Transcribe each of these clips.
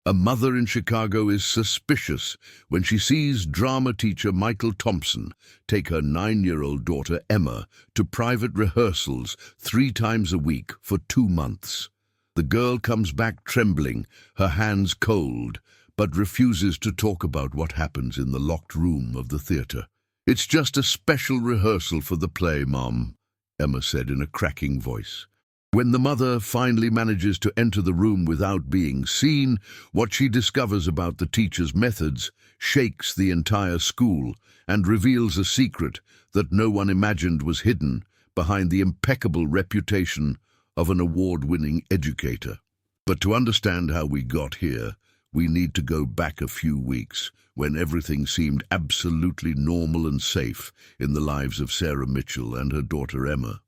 A mother in Chicago is suspicious when she sees drama teacher Michael Thompson take her 9-year-old daughter Emma to private rehearsals 3 times a week for 2 months. The girl comes back trembling, her hands cold, but refuses to talk about what happens in the locked room of the theater. "It's just a special rehearsal for the play, Mom," Emma said in a cracking voice. When the mother finally manages to enter the room without being seen, what she discovers about the teacher's methods shakes the entire school and reveals a secret that no one imagined was hidden behind the impeccable reputation of an award-winning educator. But to understand how we got here, we need to go back a few weeks when everything seemed absolutely normal and safe in the lives of Sarah Mitchell and her daughter Emma.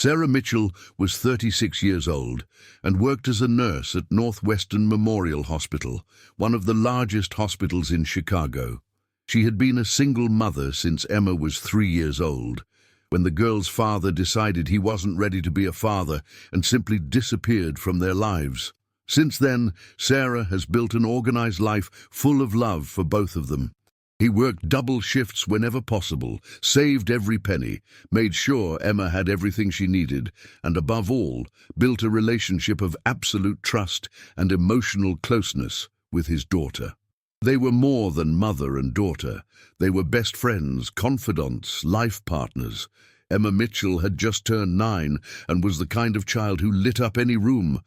Sarah Mitchell was 36 years old and worked as a nurse at Northwestern Memorial Hospital, one of the largest hospitals in Chicago. She had been a single mother since Emma was 3 years old, when the girl's father decided he wasn't ready to be a father and simply disappeared from their lives. Since then, Sarah has built an organized life full of love for both of them. He worked double shifts whenever possible, saved every penny, made sure Emma had everything she needed, and above all, built a relationship of absolute trust and emotional closeness with his daughter. They were more than mother and daughter. They were best friends, confidants, life partners. Emma Mitchell had just turned 9 and was the kind of child who lit up any room.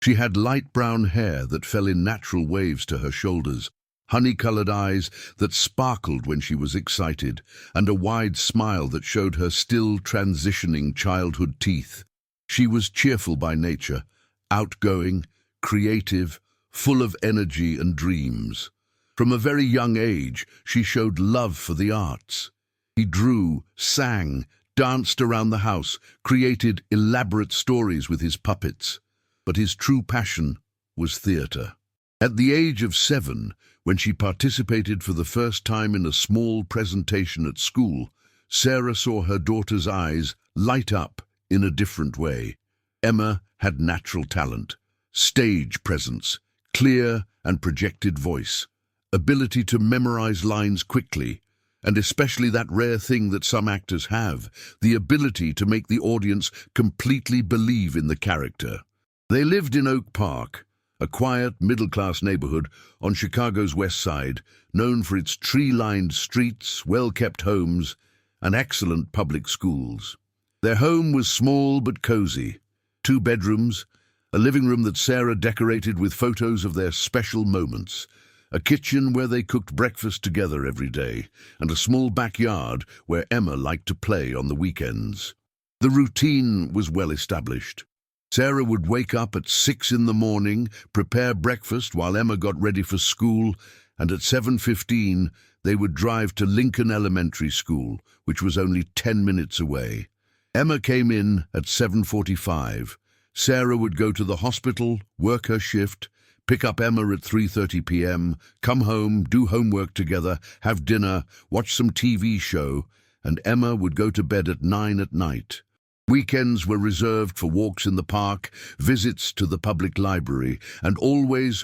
She had light brown hair that fell in natural waves to her shoulders, honey-colored eyes that sparkled when she was excited, and a wide smile that showed her still transitioning childhood teeth. She was cheerful by nature, outgoing, creative, full of energy and dreams. From a very young age, she showed love for the arts. He drew, sang, danced around the house, created elaborate stories with his puppets. But his true passion was theater. At the age of 7, when she participated for the first time in a small presentation at school, Sarah saw her daughter's eyes light up in a different way. Emma had natural talent, stage presence, clear and projected voice, ability to memorize lines quickly, and especially that rare thing that some actors have, the ability to make the audience completely believe in the character. They lived in Oak Park, a quiet, middle-class neighborhood on Chicago's west side, known for its tree-lined streets, well-kept homes, and excellent public schools. Their home was small but cozy. 2 bedrooms, a living room that Sarah decorated with photos of their special moments, a kitchen where they cooked breakfast together every day, and a small backyard where Emma liked to play on the weekends. The routine was well established. Sarah would wake up at 6 in the morning, prepare breakfast while Emma got ready for school, and at 7:15 they would drive to Lincoln Elementary School, which was only 10 minutes away. Emma came in at 7:45. Sarah would go to the hospital, work her shift, pick up Emma at 3:30 p.m., come home, do homework together, have dinner, watch some TV show, and Emma would go to bed at 9 at night. Weekends were reserved for walks in the park, visits to the public library, and always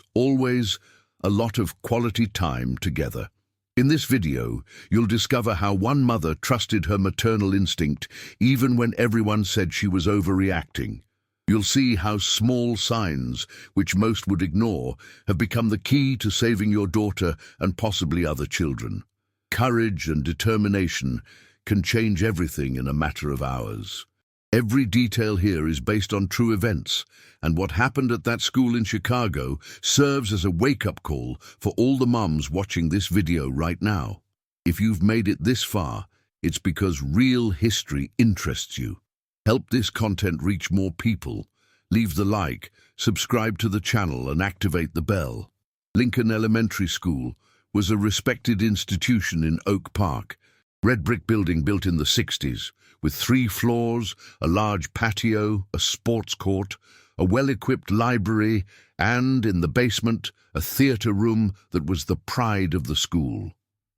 a lot of quality time together. In this video, you'll discover how one mother trusted her maternal instinct even when everyone said she was overreacting. You'll see how small signs, which most would ignore, have become the key to saving your daughter and possibly other children. Courage and determination can change everything in a matter of hours. Every detail here is based on true events, and what happened at that school in Chicago serves as a wake-up call for all the mums watching this video right now. If you've made it this far, it's because real history interests you. Help this content reach more people. Leave the like, subscribe to the channel, and activate the bell. Lincoln Elementary School was a respected institution in Oak Park, red brick building built in the 60s, with 3 floors, a large patio, a sports court, a well-equipped library, and, in the basement, a theater room that was the pride of the school.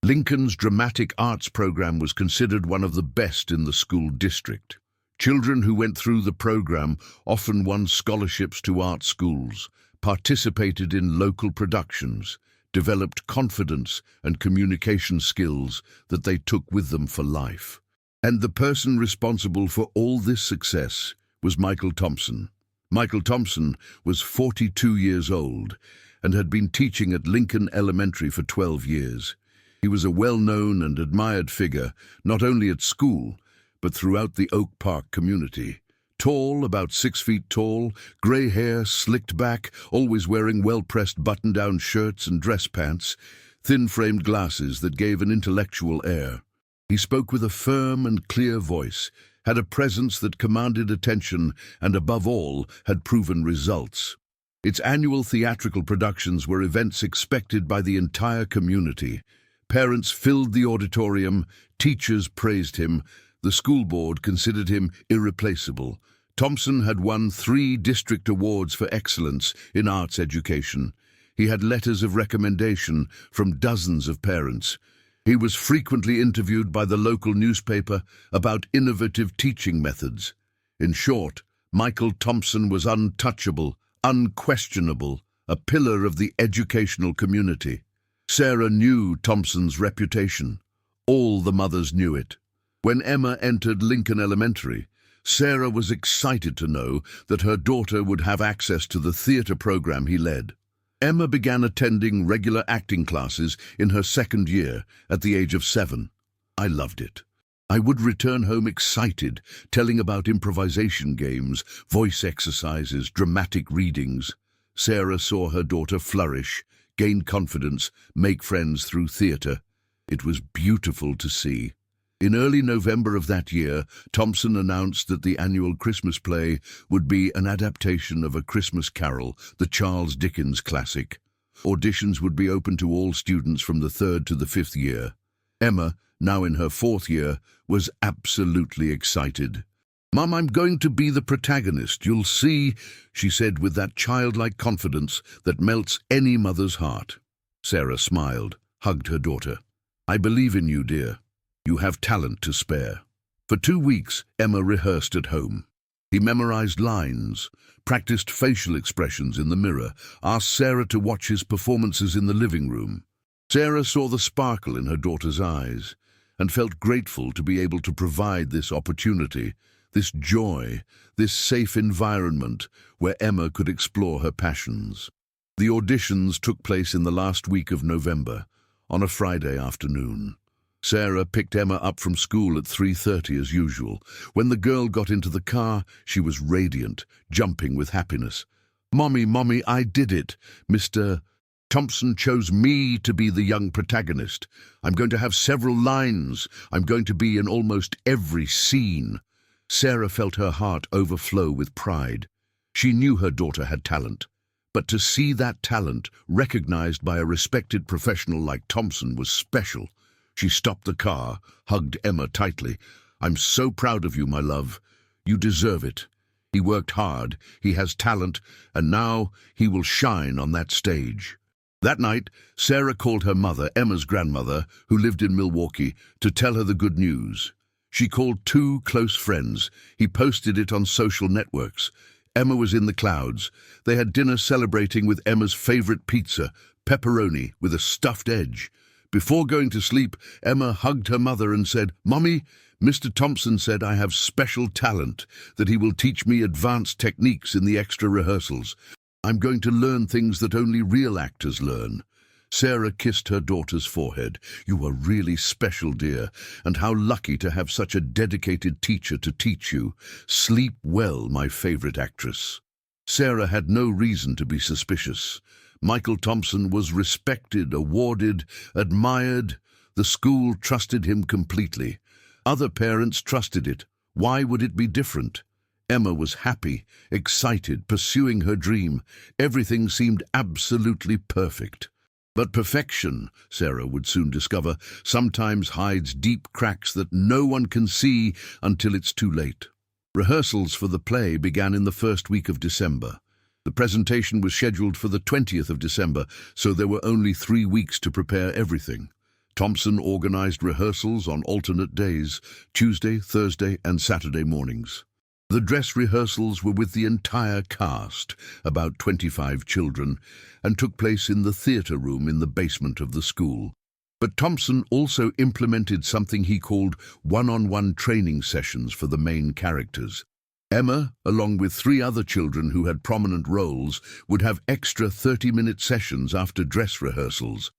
Lincoln's dramatic arts program was considered one of the best in the school district. Children who went through the program often won scholarships to art schools, participated in local productions, developed confidence and communication skills that they took with them for life. And the person responsible for all this success was Michael Thompson. Michael Thompson was 42 years old and had been teaching at Lincoln Elementary for 12 years. He was a well-known and admired figure, not only at school, but throughout the Oak Park community. Tall, about 6 feet tall, grey hair slicked back, always wearing well-pressed button-down shirts and dress pants, thin-framed glasses that gave an intellectual air. He spoke with a firm and clear voice, had a presence that commanded attention, and above all, had proven results. Its annual theatrical productions were events expected by the entire community. Parents filled the auditorium, teachers praised him, the school board considered him irreplaceable. Thompson had won 3 district awards for excellence in arts education. He had letters of recommendation from dozens of parents. He was frequently interviewed by the local newspaper about innovative teaching methods. In short, Michael Thompson was untouchable, unquestionable, a pillar of the educational community. Sarah knew Thompson's reputation. All the mothers knew it. When Emma entered Lincoln Elementary, Sarah was excited to know that her daughter would have access to the theatre program he led. Emma began attending regular acting classes in her 2nd year at the age of 7. I loved it. I would return home excited, telling about improvisation games, voice exercises, dramatic readings. Sarah saw her daughter flourish, gain confidence, make friends through theatre. It was beautiful to see. In early November of that year, Thompson announced that the annual Christmas play would be an adaptation of A Christmas Carol, the Charles Dickens classic. Auditions would be open to all students from the 3rd to the 5th year. Emma, now in her 4th year, was absolutely excited. "Mum, I'm going to be the protagonist, you'll see," she said with that childlike confidence that melts any mother's heart. Sarah smiled, hugged her daughter. "I believe in you, dear. You have talent to spare." For 2 weeks, Emma rehearsed at home. He memorized lines, practiced facial expressions in the mirror, asked Sarah to watch his performances in the living room. Sarah saw the sparkle in her daughter's eyes and felt grateful to be able to provide this opportunity, this joy, this safe environment where Emma could explore her passions. The auditions took place in the last week of November, on a Friday afternoon. Sarah picked Emma up from school at 3:30 as usual. When the girl got into the car, she was radiant, jumping with happiness. "Mommy, I did it. Mr. Thompson chose me to be the young protagonist. I'm going to have several lines. I'm going to be in almost every scene." Sarah felt her heart overflow with pride. She knew her daughter had talent, but to see that talent recognized by a respected professional like Thompson was special. She stopped the car, hugged Emma tightly. "I'm so proud of you, my love. You deserve it. He worked hard, he has talent, and now he will shine on that stage." That night, Sarah called her mother, Emma's grandmother, who lived in Milwaukee, to tell her the good news. She called 2 close friends. He posted it on social networks. Emma was in the clouds. They had dinner celebrating with Emma's favorite pizza, pepperoni with a stuffed edge. Before going to sleep, Emma hugged her mother and said, "Mommy, Mr. Thompson said I have special talent, that he will teach me advanced techniques in the extra rehearsals. I'm going to learn things that only real actors learn." Sarah kissed her daughter's forehead. "You are really special, dear, and how lucky to have such a dedicated teacher to teach you. Sleep well, my favorite actress." Sarah had no reason to be suspicious. Michael Thompson was respected, awarded, admired. The school trusted him completely. Other parents trusted it. Why would it be different? Emma was happy, excited, pursuing her dream. Everything seemed absolutely perfect. But perfection, Sarah would soon discover, sometimes hides deep cracks that no one can see until it's too late. Rehearsals for the play began in the first week of December. The presentation was scheduled for the 20th of December, so there were only 3 weeks to prepare everything. Thompson organized rehearsals on alternate days, Tuesday, Thursday, and Saturday mornings. The dress rehearsals were with the entire cast, about 25 children, and took place in the theatre room in the basement of the school. But Thompson also implemented something he called one-on-one training sessions for the main characters. Emma, along with 3 other children who had prominent roles, would have extra 30-minute sessions after dress rehearsals.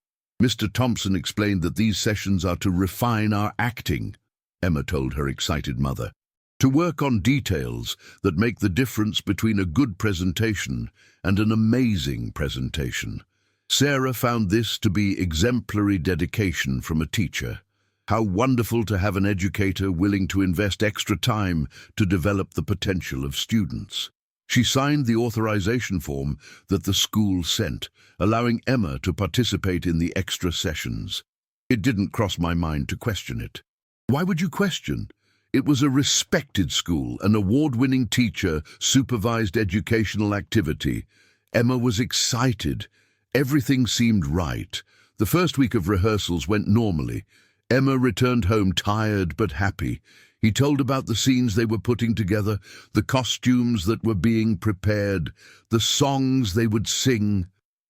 Mr. Thompson explained that these sessions are to refine our acting, Emma told her excited mother, to work on details that make the difference between a good presentation and an amazing presentation. Sarah found this to be exemplary dedication from a teacher. How wonderful to have an educator willing to invest extra time to develop the potential of students. She signed the authorization form that the school sent, allowing Emma to participate in the extra sessions. It didn't cross my mind to question it. Why would you question? It was a respected school, an award-winning teacher supervised educational activity. Emma was excited. Everything seemed right. The first week of rehearsals went normally. Emma returned home tired but happy. He told about the scenes they were putting together, the costumes that were being prepared, the songs they would sing.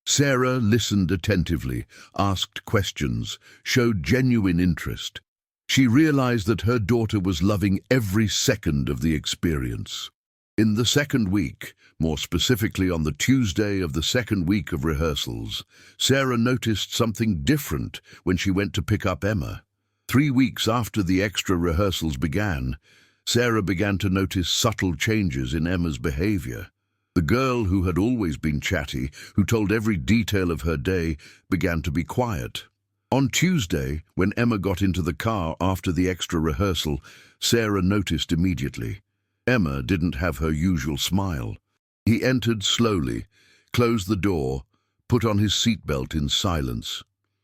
Sarah listened attentively, asked questions, showed genuine interest. She realized that her daughter was loving every second of the experience. In the second week, more specifically on the Tuesday of the second week of rehearsals, Sarah noticed something different when she went to pick up Emma. 3 weeks after the extra rehearsals began, Sarah began to notice subtle changes in Emma's behavior. The girl who had always been chatty, who told every detail of her day, began to be quiet. On Tuesday, when Emma got into the car after the extra rehearsal, Sarah noticed immediately. Emma didn't have her usual smile. He entered slowly, closed the door, put on his seatbelt in silence.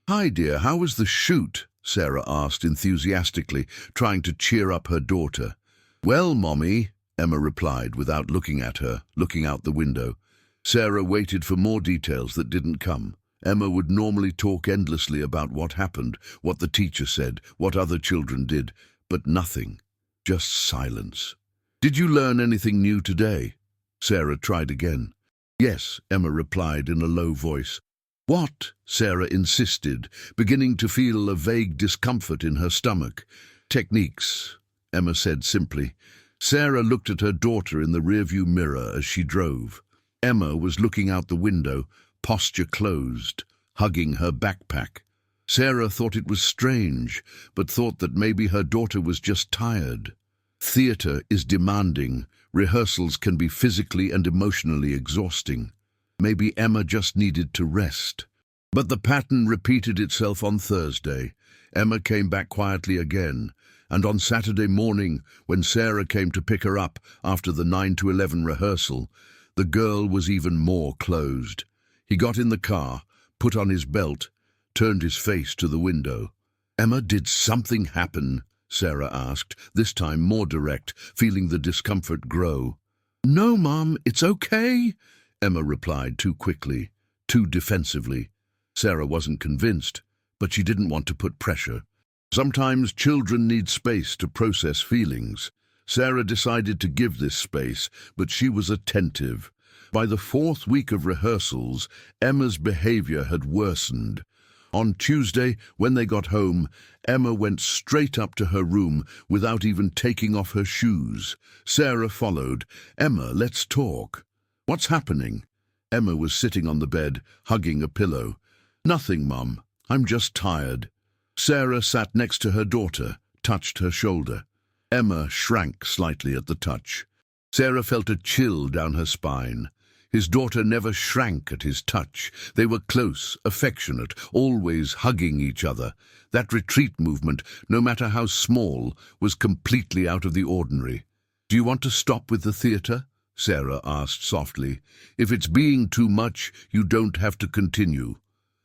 "Hi, dear, how was the shoot?" Sarah asked enthusiastically, trying to cheer up her daughter. "Well, Mommy," Emma replied without looking at her, looking out the window. Sarah waited for more details that didn't come. Emma would normally talk endlessly about what happened, what the teacher said, what other children did, but nothing. Just silence. "Did you learn anything new today?" Sarah tried again. "Yes," Emma replied in a low voice. "What?" Sarah insisted, beginning to feel a vague discomfort in her stomach. "Techniques," Emma said simply. Sarah looked at her daughter in the rearview mirror as she drove. Emma was looking out the window, posture closed, hugging her backpack. Sarah thought it was strange, but thought that maybe her daughter was just tired. Theatre is demanding. Rehearsals can be physically and emotionally exhausting. Maybe Emma just needed to rest. But the pattern repeated itself on Thursday. Emma came back quietly again, and on Saturday morning, when Sarah came to pick her up after the 9 to 11 rehearsal, the girl was even more closed. He got in the car, put on his belt, turned his face to the window. "Emma, did something happen?" Sarah asked, this time more direct, feeling the discomfort grow. "No, Mom, it's okay," Emma replied too quickly, too defensively. Sarah wasn't convinced, but she didn't want to put pressure. Sometimes children need space to process feelings. Sarah decided to give this space, but she was attentive. By the 4th week of rehearsals, Emma's behavior had worsened. On Tuesday, when they got home, Emma went straight up to her room without even taking off her shoes. Sarah followed. "Emma, let's talk." "What's happening?" Emma was sitting on the bed, hugging a pillow. "Nothing, Mum. I'm just tired." Sarah sat next to her daughter, touched her shoulder. Emma shrank slightly at the touch. Sarah felt a chill down her spine. His daughter never shrank at his touch. They were close, affectionate, always hugging each other. That retreat movement, no matter how small, was completely out of the ordinary. "Do you want to stop with the theatre?" Sarah asked softly. "If it's being too much, you don't have to continue."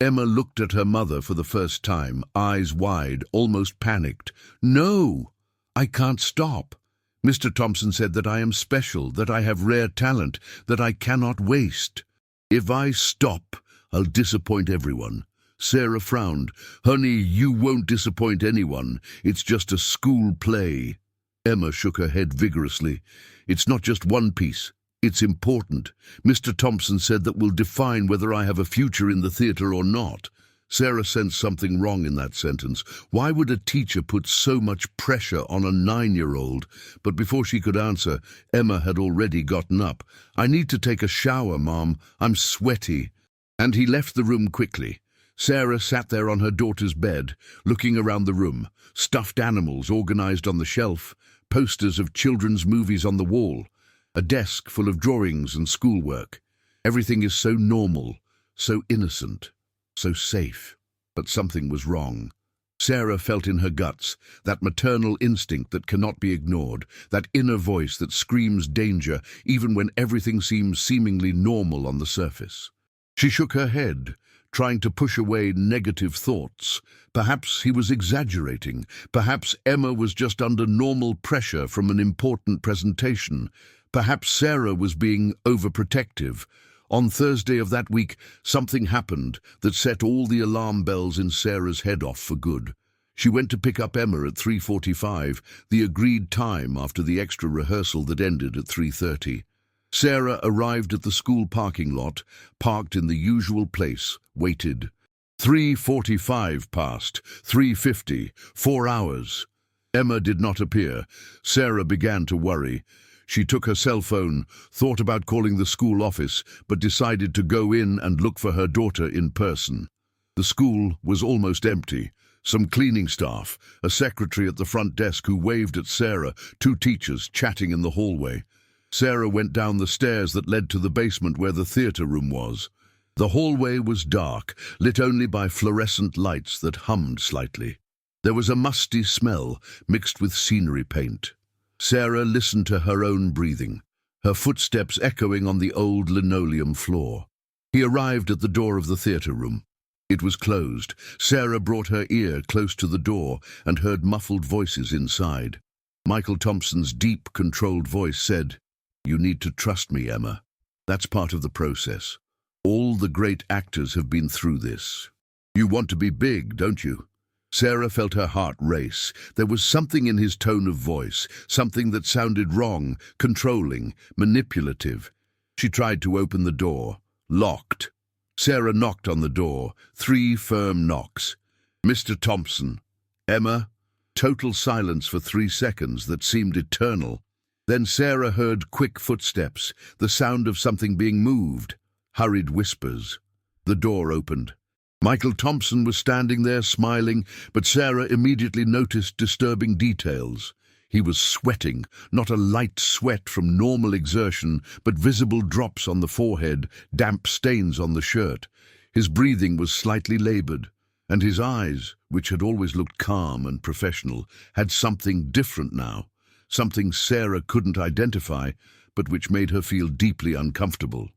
Emma looked at her mother for the first time, eyes wide, almost panicked. "No, I can't stop. Mr. Thompson said that I am special, that I have rare talent, that I cannot waste. If I stop, I'll disappoint everyone." Sarah frowned. "Honey, you won't disappoint anyone. It's just a school play." Emma shook her head vigorously. It's not just one piece. It's important. Mr. Thompson said that will define whether I have a future in the theatre or not. Sarah sensed something wrong in that sentence. Why would a teacher put so much pressure on a 9-year-old? But before she could answer, Emma had already gotten up. I need to take a shower, Mom. I'm sweaty. And he left the room quickly. Sarah sat there on her daughter's bed, looking around the room. Stuffed animals organized on the shelf, posters of children's movies on the wall, a desk full of drawings and schoolwork. Everything is so normal, so innocent, so safe. But something was wrong. Sarah felt in her guts, that maternal instinct that cannot be ignored, that inner voice that screams danger even when everything seems seemingly normal on the surface. She shook her head, trying to push away negative thoughts. Perhaps he was exaggerating. Perhaps Emma was just under normal pressure from an important presentation. Perhaps Sarah was being overprotective. On Thursday of that week, something happened that set all the alarm bells in Sarah's head off for good. She went to pick up Emma at 3:45, the agreed time after the extra rehearsal that ended at 3:30. Sarah arrived at the school parking lot, parked in the usual place, waited. 3:45 passed, 3:50, 4 hours. Emma did not appear. Sarah began to worry. She took her cell phone, thought about calling the school office, but decided to go in and look for her daughter in person. The school was almost empty. Some cleaning staff, a secretary at the front desk who waved at Sarah, 2 teachers chatting in the hallway. Sarah went down the stairs that led to the basement where the theatre room was. The hallway was dark, lit only by fluorescent lights that hummed slightly. There was a musty smell mixed with scenery paint. Sarah listened to her own breathing, her footsteps echoing on the old linoleum floor. He arrived at the door of the theatre room. It was closed. Sarah brought her ear close to the door and heard muffled voices inside. Michael Thompson's deep, controlled voice said, "You need to trust me, Emma. That's part of the process. All the great actors have been through this. You want to be big, don't you?" Sarah felt her heart race. There was something in his tone of voice, something that sounded wrong, controlling, manipulative. She tried to open the door. Locked. Sarah knocked on the door, 3 firm knocks. "Mr. Thompson." "Emma?" Total silence for 3 seconds that seemed eternal. Then Sarah heard quick footsteps, the sound of something being moved, hurried whispers. The door opened. Michael Thompson was standing there smiling, but Sarah immediately noticed disturbing details. He was sweating, not a light sweat from normal exertion, but visible drops on the forehead, damp stains on the shirt. His breathing was slightly labored, and his eyes, which had always looked calm and professional, had something different now. Something Sarah couldn't identify, but which made her feel deeply uncomfortable.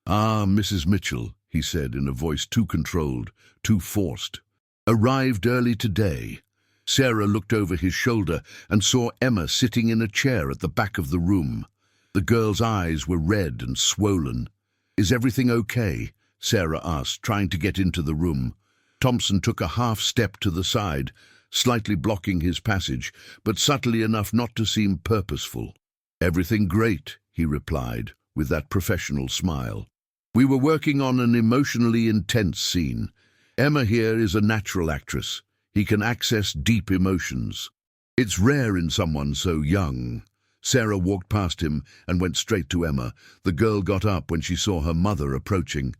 "Ah, Mrs. Mitchell," he said in a voice too controlled, too forced. "Arrived early today." Sarah looked over his shoulder and saw Emma sitting in a chair at the back of the room. The girl's eyes were red and swollen. "Is everything okay?" Sarah asked, trying to get into the room. Thompson took a half step to the side, slightly blocking his passage, but subtly enough not to seem purposeful. "Everything great," he replied, with that professional smile. "We were working on an emotionally intense scene. Emma here is a natural actress. He can access deep emotions. It's rare in someone so young." Sarah walked past him and went straight to Emma. The girl got up when she saw her mother approaching.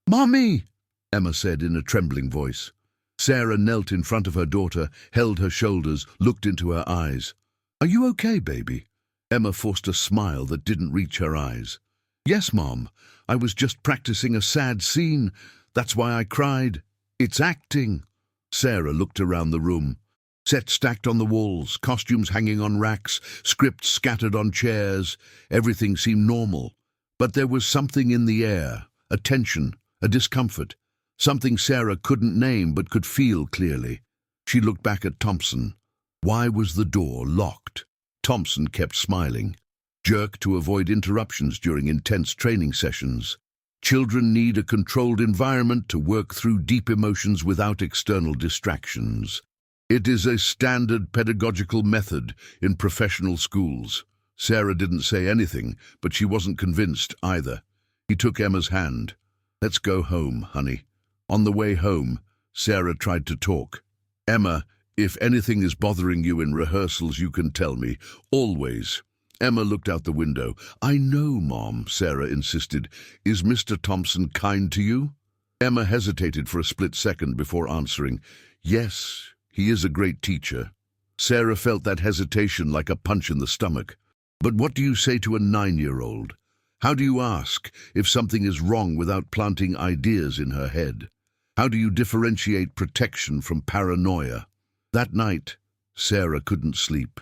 "Mommy!" Emma said in a trembling voice. Sarah knelt in front of her daughter, held her shoulders, looked into her eyes. "Are you okay, baby?" Emma forced a smile that didn't reach her eyes. "Yes, Mom. I was just practicing a sad scene. That's why I cried. It's acting." Sarah looked around the room. Sets stacked on the walls, costumes hanging on racks, scripts scattered on chairs. Everything seemed normal. But there was something in the air, a tension, a discomfort. Something Sarah couldn't name but could feel clearly. She looked back at Thompson. Why was the door locked? Thompson kept smiling. Jerk to avoid interruptions during intense training sessions. Children need a controlled environment to work through deep emotions without external distractions. It is a standard pedagogical method in professional schools. Sarah didn't say anything, but she wasn't convinced either. He took Emma's hand. "Let's go home, honey." On the way home, Sarah tried to talk. "Emma, if anything is bothering you in rehearsals, you can tell me. Always." Emma looked out the window. "I know, Mom," Sarah insisted. "Is Mr. Thompson kind to you?" Emma hesitated for a split second before answering. "Yes, he is a great teacher." Sarah felt that hesitation like a punch in the stomach. But what do you say to a 9-year-old? How do you ask if something is wrong without planting ideas in her head? How do you differentiate protection from paranoia? That night, Sarah couldn't sleep.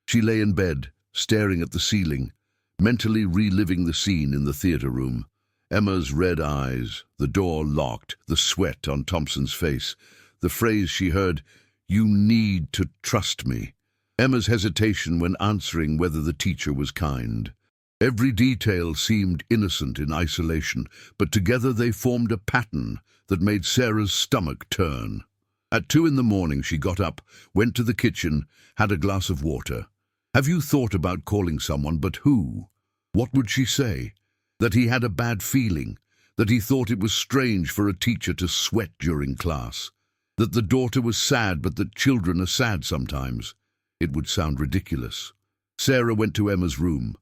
She lay in bed, staring at the ceiling, mentally reliving the scene in the theater room. Emma's red eyes, the door locked, the sweat on Thompson's face, the phrase she heard, "You need to trust me." Emma's hesitation when answering whether the teacher was kind. Every detail seemed innocent in isolation, but together they formed a pattern that made Sarah's stomach turn. At 2 in the morning she got up, went to the kitchen, had a glass of water. Have you thought about calling someone, but who? What would she say? That he had a bad feeling, that he thought it was strange for a teacher to sweat during class, that the daughter was sad but that children are sad sometimes. It would sound ridiculous. Sarah went to Emma's room.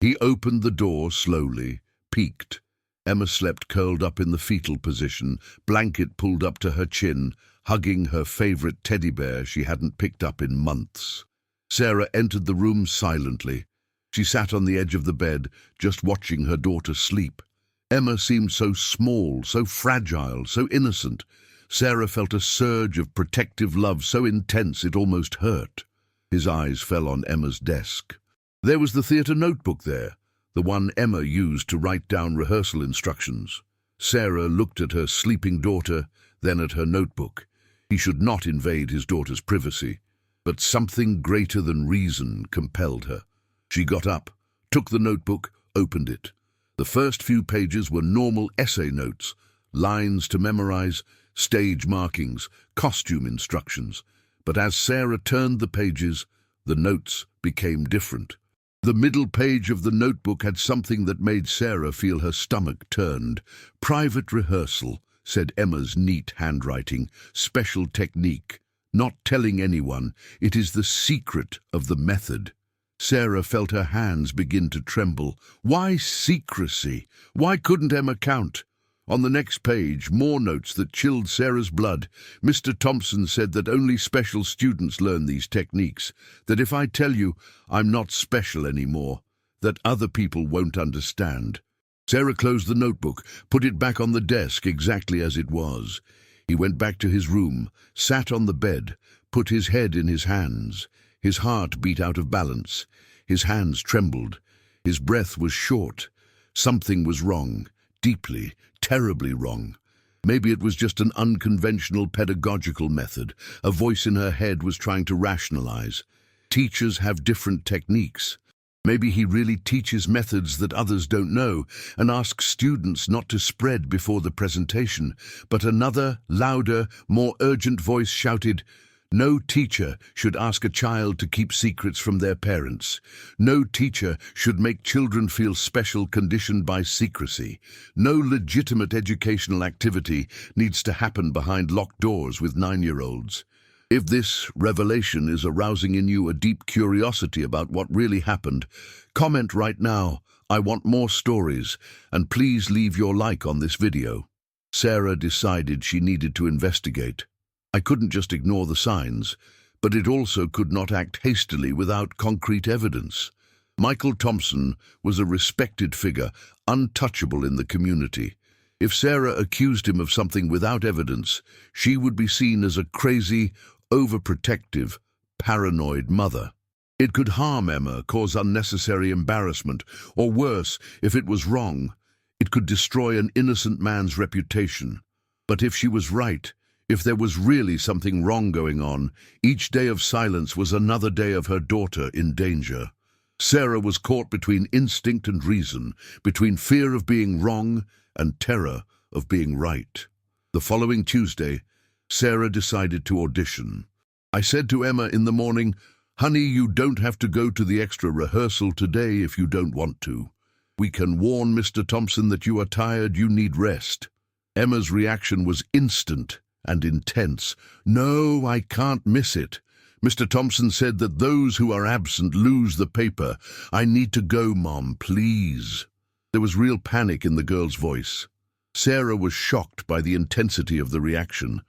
He opened the door slowly, peeked. Emma slept curled up in the fetal position, blanket pulled up to her chin, hugging her favorite teddy bear she hadn't picked up in months. Sarah entered the room silently. She sat on the edge of the bed, just watching her daughter sleep. Emma seemed so small, so fragile, so innocent. Sarah felt a surge of protective love so intense it almost hurt. His eyes fell on Emma's desk. There was the theatre notebook there, the one Emma used to write down rehearsal instructions. Sarah looked at her sleeping daughter, then at her notebook. He should not invade his daughter's privacy, but something greater than reason compelled her. She got up, took the notebook, opened it. The first few pages were normal essay notes, lines to memorize, stage markings, costume instructions. But as Sarah turned the pages, the notes became different. The middle page of the notebook had something that made Sarah feel her stomach turned. "Private rehearsal," said Emma's neat handwriting. "Special technique. Not telling anyone. It is the secret of the method." Sarah felt her hands begin to tremble. Why secrecy? Why couldn't Emma count? On the next page, more notes that chilled Sarah's blood. Mr. Thompson said that only special students learn these techniques, that if I tell you I'm not special anymore, that other people won't understand. Sarah closed the notebook, put it back on the desk exactly as it was. He went back to his room, sat on the bed, put his head in his hands. His heart beat out of balance. His hands trembled. His breath was short. Something was wrong. Deeply, terribly wrong. Maybe it was just an unconventional pedagogical method. A voice in her head was trying to rationalize. Teachers have different techniques. Maybe he really teaches methods that others don't know and asks students not to spread before the presentation. But another, louder, more urgent voice shouted, "No teacher should ask a child to keep secrets from their parents. No teacher should make children feel special conditioned by secrecy. No legitimate educational activity needs to happen behind locked doors with 9-year-olds. If this revelation is arousing in you a deep curiosity about what really happened, comment right now. I want more stories, and please leave your like on this video." Sarah decided she needed to investigate. I couldn't just ignore the signs, but it also could not act hastily without concrete evidence. Michael Thompson was a respected figure, untouchable in the community. If Sarah accused him of something without evidence, she would be seen as a crazy, overprotective, paranoid mother. It could harm Emma, cause unnecessary embarrassment, or worse, if it was wrong, it could destroy an innocent man's reputation. But if she was right, if there was really something wrong going on, each day of silence was another day of her daughter in danger. Sarah was caught between instinct and reason, between fear of being wrong and terror of being right. The following Tuesday, Sarah decided to audition. I said to Emma in the morning, "Honey, you don't have to go to the extra rehearsal today if you don't want to. We can warn Mr. Thompson that you are tired, you need rest." Emma's reaction was instant and intense. "No, I can't miss it. Mr. Thompson said that those who are absent lose the paper. I need to go, Mom, please." There was real panic in the girl's voice. Sarah was shocked by the intensity of the reaction.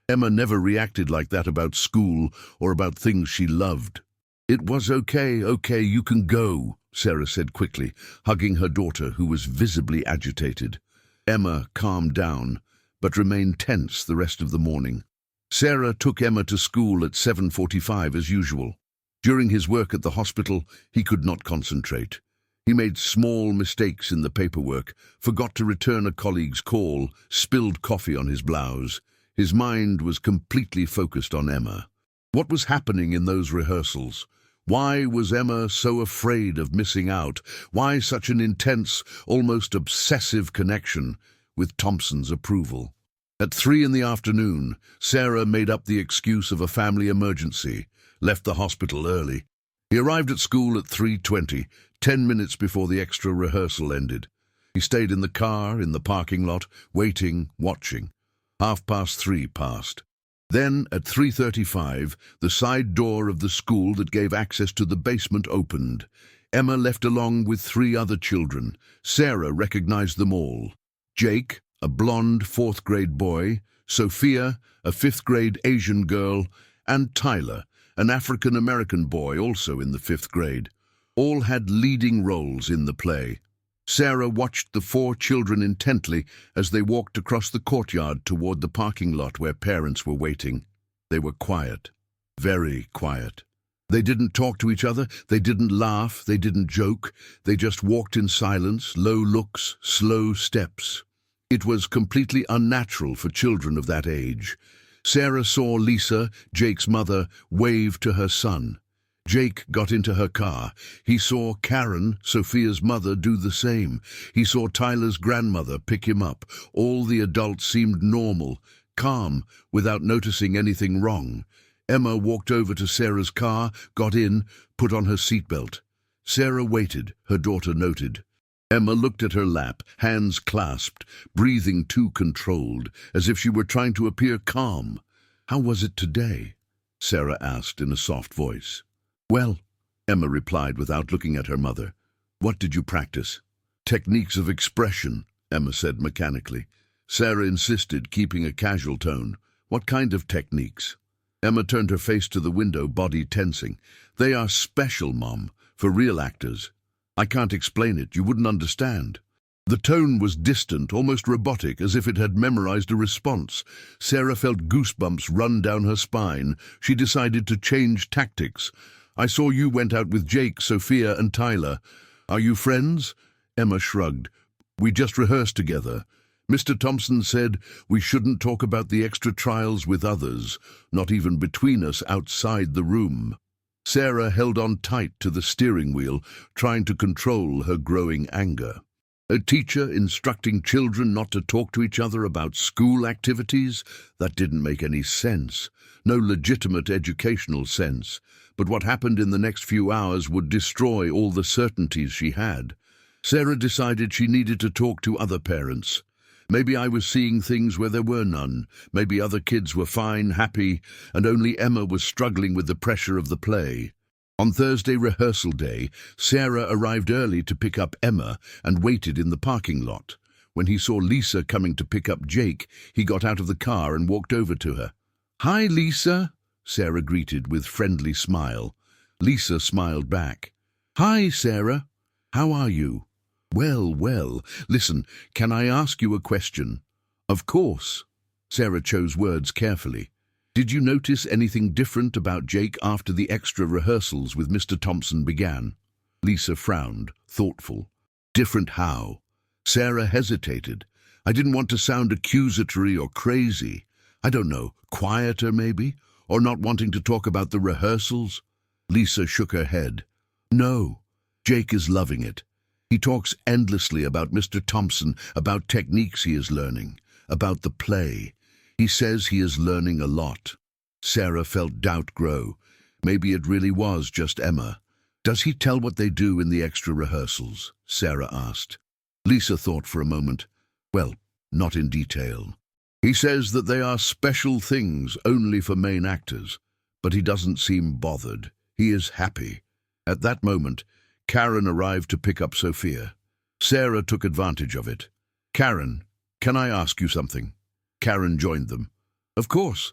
Emma never reacted like that about school or about things she loved. "It was okay, you can go," Sarah said quickly, hugging her daughter, who was visibly agitated. Emma calmed down, but remained tense the rest of the morning. Sarah took Emma to school at 7:45 as usual. During his work at the hospital, he could not concentrate. He made small mistakes in the paperwork, forgot to return a colleague's call, spilled coffee on his blouse. His mind was completely focused on Emma. What was happening in those rehearsals? Why was Emma so afraid of missing out? Why such an intense, almost obsessive connection with Thompson's approval? At 3 in the afternoon, Sarah made up the excuse of a family emergency, left the hospital early. He arrived at school at 3:20, 10 minutes before the extra rehearsal ended. He stayed in the car, in the parking lot, waiting, watching. 3:30 passed. Then, at 3:35, the side door of the school that gave access to the basement opened. Emma left along with 3 other children. Sarah recognized them all. Jake, a blonde 4th-grade boy, Sophia, a 5th-grade Asian girl, and Tyler, an African-American boy also in the 5th grade. All had leading roles in the play. Sarah watched the 4 children intently as they walked across the courtyard toward the parking lot where parents were waiting. They were quiet, very quiet. They didn't talk to each other, they didn't laugh, they didn't joke. They just walked in silence, low looks, slow steps. It was completely unnatural for children of that age. Sarah saw Lisa, Jake's mother, wave to her son. Jake got into her car. He saw Karen, Sophia's mother, do the same. He saw Tyler's grandmother pick him up. All the adults seemed normal, calm, without noticing anything wrong. Emma walked over to Sarah's car, got in, put on her seatbelt. Sarah waited, her daughter noted. Emma looked at her lap, hands clasped, breathing too controlled, as if she were trying to appear calm. "How was it today?" Sarah asked in a soft voice. "Well," Emma replied without looking at her mother. "What did you practice?" "Techniques of expression," Emma said mechanically. Sarah insisted, keeping a casual tone. "What kind of techniques?" Emma turned her face to the window, body tensing. "They are special, Mom, for real actors. I can't explain it, you wouldn't understand." The tone was distant, almost robotic, as if it had memorized a response. Sarah felt goosebumps run down her spine. She decided to change tactics. "I saw you went out with Jake, Sophia, and Tyler. Are you friends?" Emma shrugged. "We just rehearsed together. Mr. Thompson said we shouldn't talk about the extra trials with others, not even between us outside the room." Sarah held on tight to the steering wheel, trying to control her growing anger. A teacher instructing children not to talk to each other about school activities? That didn't make any sense. No legitimate educational sense. But what happened in the next few hours would destroy all the certainties she had. Sarah decided she needed to talk to other parents. Maybe I was seeing things where there were none. Maybe other kids were fine, happy, and only Emma was struggling with the pressure of the play. On Thursday rehearsal day, Sarah arrived early to pick up Emma and waited in the parking lot. When he saw Lisa coming to pick up Jake, he got out of the car and walked over to her. "Hi, Lisa," Sarah greeted with friendly smile. Lisa smiled back. "Hi, Sarah. How are you?" Well. Listen, can I ask you a question?" "Of course." Sarah chose words carefully. "Did you notice anything different about Jake after the extra rehearsals with Mr. Thompson began?" Lisa frowned, thoughtful. "Different how?" Sarah hesitated. "I didn't want to sound accusatory or crazy. I don't know, quieter maybe? Or not wanting to talk about the rehearsals?" Lisa shook her head. "No, Jake is loving it. He talks endlessly about Mr. Thompson, about techniques he is learning, about the play. He says he is learning a lot." Sarah felt doubt grow. Maybe it really was just Emma. Does he tell what they do in the extra rehearsals? Sarah asked. Lisa thought for a moment. Well, not in detail. He says that they are special things only for main actors, but he doesn't seem bothered. He is happy. At that moment, Karen arrived to pick up Sophia. Sarah took advantage of it. Karen, can I ask you something? Karen joined them. Of course.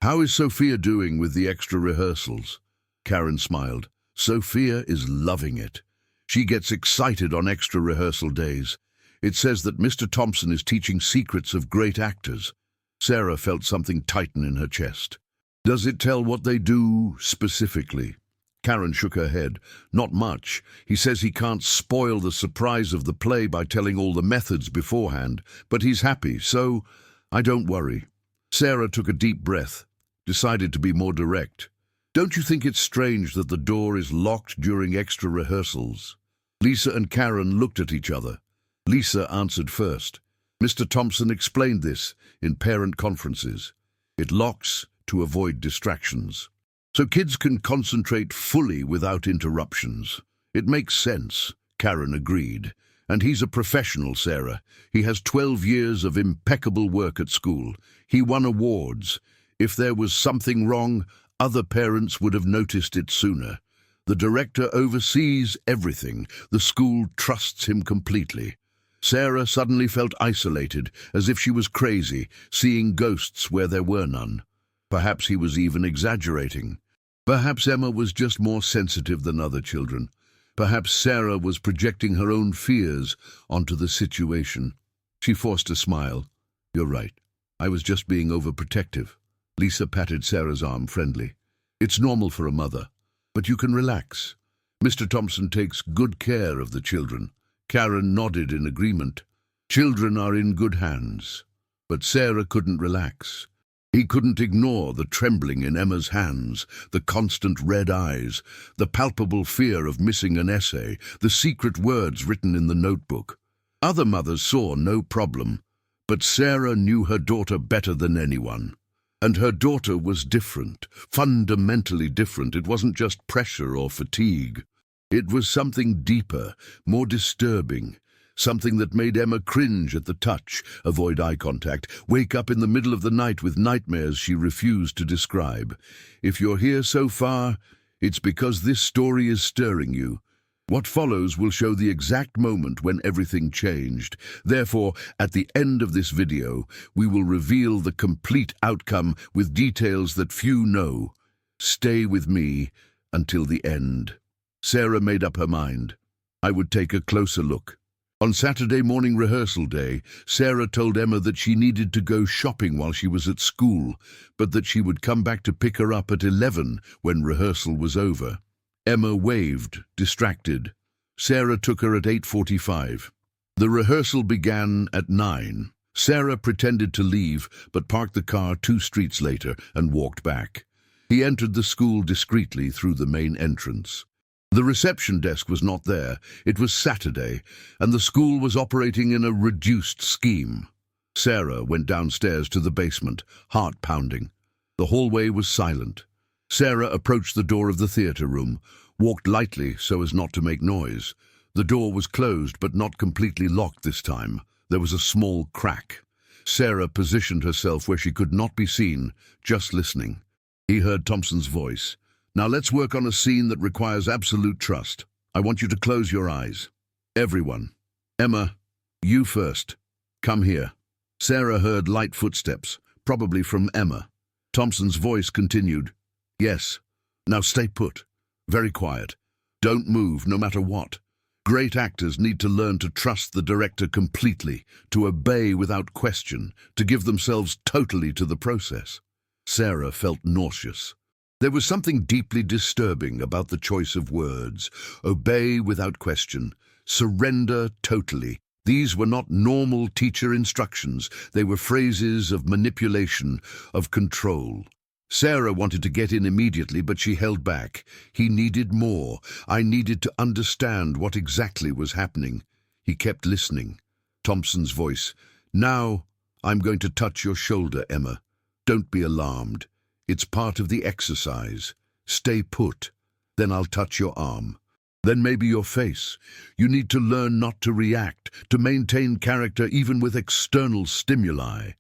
How is Sophia doing with the extra rehearsals? Karen smiled. Sophia is loving it. She gets excited on extra rehearsal days. It says that Mr. Thompson is teaching secrets of great actors. Sarah felt something tighten in her chest. Does it tell what they do specifically? Karen shook her head. Not much. He says he can't spoil the surprise of the play by telling all the methods beforehand, but he's happy, so I don't worry. Sarah took a deep breath, decided to be more direct. Don't you think it's strange that the door is locked during extra rehearsals? Lisa and Karen looked at each other. Lisa answered first. Mr. Thompson explained this in parent conferences. It locks to avoid distractions, so kids can concentrate fully without interruptions. It makes sense, Karen agreed. And he's a professional, Sarah. He has 12 years of impeccable work at school. He won awards. If there was something wrong, other parents would have noticed it sooner. The director oversees everything. The school trusts him completely. Sarah suddenly felt isolated, as if she was crazy, seeing ghosts where there were none. Perhaps he was even exaggerating. Perhaps Emma was just more sensitive than other children. Perhaps Sarah was projecting her own fears onto the situation. She forced a smile. You're right. I was just being overprotective. Lisa patted Sarah's arm friendly. It's normal for a mother, but you can relax. Mr. Thompson takes good care of the children. Karen nodded in agreement. Children are in good hands. But Sarah couldn't relax. He couldn't ignore the trembling in Emma's hands, the constant red eyes, the palpable fear of missing an essay, the secret words written in the notebook. Other mothers saw no problem, but Sarah knew her daughter better than anyone. And her daughter was different, fundamentally different. It wasn't just pressure or fatigue. It was something deeper, more disturbing, something that made Emma cringe at the touch, avoid eye contact, wake up in the middle of the night with nightmares she refused to describe. If you're here so far, it's because this story is stirring you. What follows will show the exact moment when everything changed. Therefore, at the end of this video, we will reveal the complete outcome with details that few know. Stay with me until the end. Sarah made up her mind. I would take a closer look. On Saturday morning rehearsal day, Sarah told Emma that she needed to go shopping while she was at school, but that she would come back to pick her up at 11 when rehearsal was over. Emma waved, distracted. Sarah took her at 8:45. The rehearsal began at 9. Sarah pretended to leave, but parked the car 2 streets later and walked back. He entered the school discreetly through the main entrance. The reception desk was not there. It was Saturday, and the school was operating in a reduced scheme. Sarah went downstairs to the basement, heart pounding. The hallway was silent. Sarah approached the door of the theatre room, walked lightly so as not to make noise. The door was closed, but not completely locked this time. There was a small crack. Sarah positioned herself where she could not be seen, just listening. He heard Thompson's voice. Now let's work on a scene that requires absolute trust. I want you to close your eyes. Everyone. Emma, you first. Come here. Sarah heard light footsteps, probably from Emma. Thompson's voice continued. Yes. Now stay put. Very quiet. Don't move, no matter what. Great actors need to learn to trust the director completely, to obey without question, to give themselves totally to the process. Sarah felt nauseous. There was something deeply disturbing about the choice of words. Obey without question. Surrender totally. These were not normal teacher instructions. They were phrases of manipulation, of control. Sarah wanted to get in immediately, but she held back. He needed more. I needed to understand what exactly was happening. He kept listening. Thompson's voice. Now, I'm going to touch your shoulder, Emma. Don't be alarmed. It's part of the exercise. Stay put. Then I'll touch your arm. Then maybe your face. You need to learn not to react, to maintain character even with external stimuli.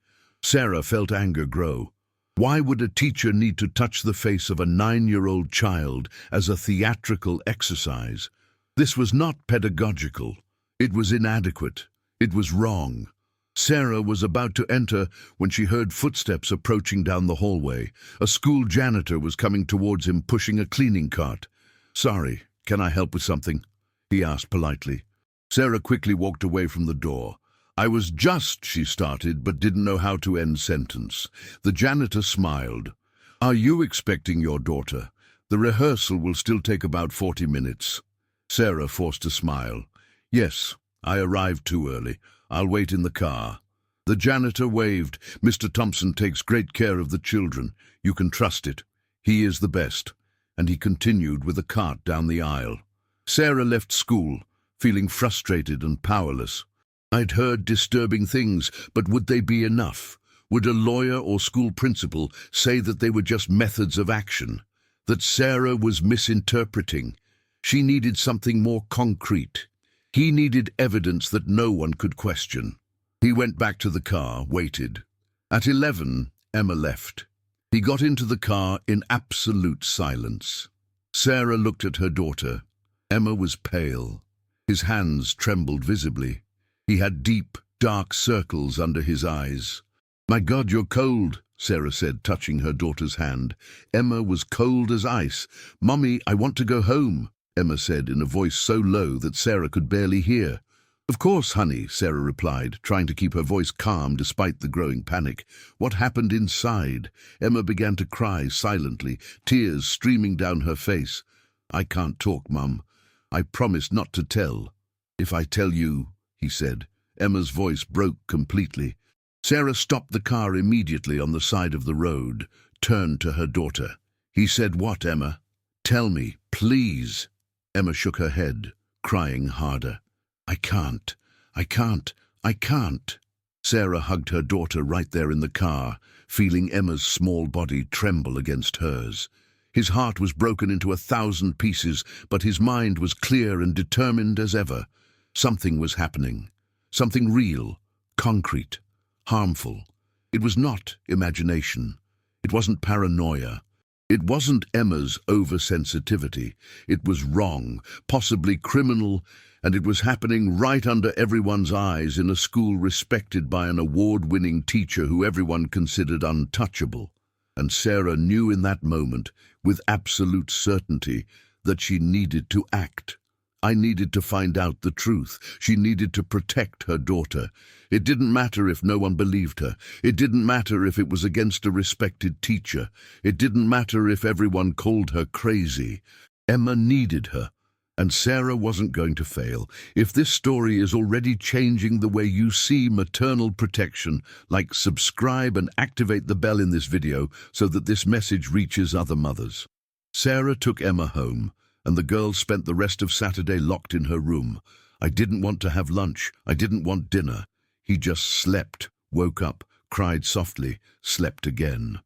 Sarah felt anger grow. Why would a teacher need to touch the face of a 9-year-old child as a theatrical exercise? This was not pedagogical. It was inadequate. It was wrong. Sarah was about to enter when she heard footsteps approaching down the hallway. A school janitor was coming towards him, pushing a cleaning cart. "Sorry, can I help with something?" he asked politely. Sarah quickly walked away from the door. She started, but didn't know how to end sentence. The janitor smiled. "Are you expecting your daughter? The rehearsal will still take about 40 minutes. Sarah forced a smile. "Yes, I arrived too early. I'll wait in the car." The janitor waved. "Mr. Thompson takes great care of the children. You can trust it. He is the best." And he continued with the cart down the aisle. Sarah left school, feeling frustrated and powerless. I'd heard disturbing things, but would they be enough? Would a lawyer or school principal say that they were just methods of action? That Sarah was misinterpreting? She needed something more concrete. He needed evidence that no one could question. He went back to the car, waited. At 11, Emma left. He got into the car in absolute silence. Sarah looked at her daughter. Emma was pale. His hands trembled visibly. He had deep, dark circles under his eyes. "My God, you're cold," Sarah said, touching her daughter's hand. Emma was cold as ice. "Mummy, I want to go home," Emma said in a voice so low that Sarah could barely hear. "Of course, honey," Sarah replied, trying to keep her voice calm despite the growing panic. What happened inside? Emma began to cry silently, tears streaming down her face. "I can't talk, Mum. I promised not to tell." "If I tell you," he said. Emma's voice broke completely. Sarah stopped the car immediately on the side of the road, turned to her daughter. "He said what, Emma? Tell me, please." Emma shook her head, crying harder. I can't. Sarah hugged her daughter right there in the car, feeling Emma's small body tremble against hers. His heart was broken into 1,000 pieces, but his mind was clear and determined as ever. Something was happening. Something real, concrete, harmful. It was not imagination. It wasn't paranoia. It wasn't Emma's oversensitivity. It was wrong, possibly criminal, and it was happening right under everyone's eyes in a school respected by an award-winning teacher who everyone considered untouchable. And Sarah knew in that moment, with absolute certainty, that she needed to act. I needed to find out the truth. She needed to protect her daughter. It didn't matter if no one believed her. It didn't matter if it was against a respected teacher. It didn't matter if everyone called her crazy. Emma needed her. And Sarah wasn't going to fail. If this story is already changing the way you see maternal protection, like, subscribe and activate the bell in this video so that this message reaches other mothers. Sarah took Emma home, and the girl spent the rest of Saturday locked in her room. I didn't want to have lunch. I didn't want dinner. He just slept, woke up, cried softly, slept again.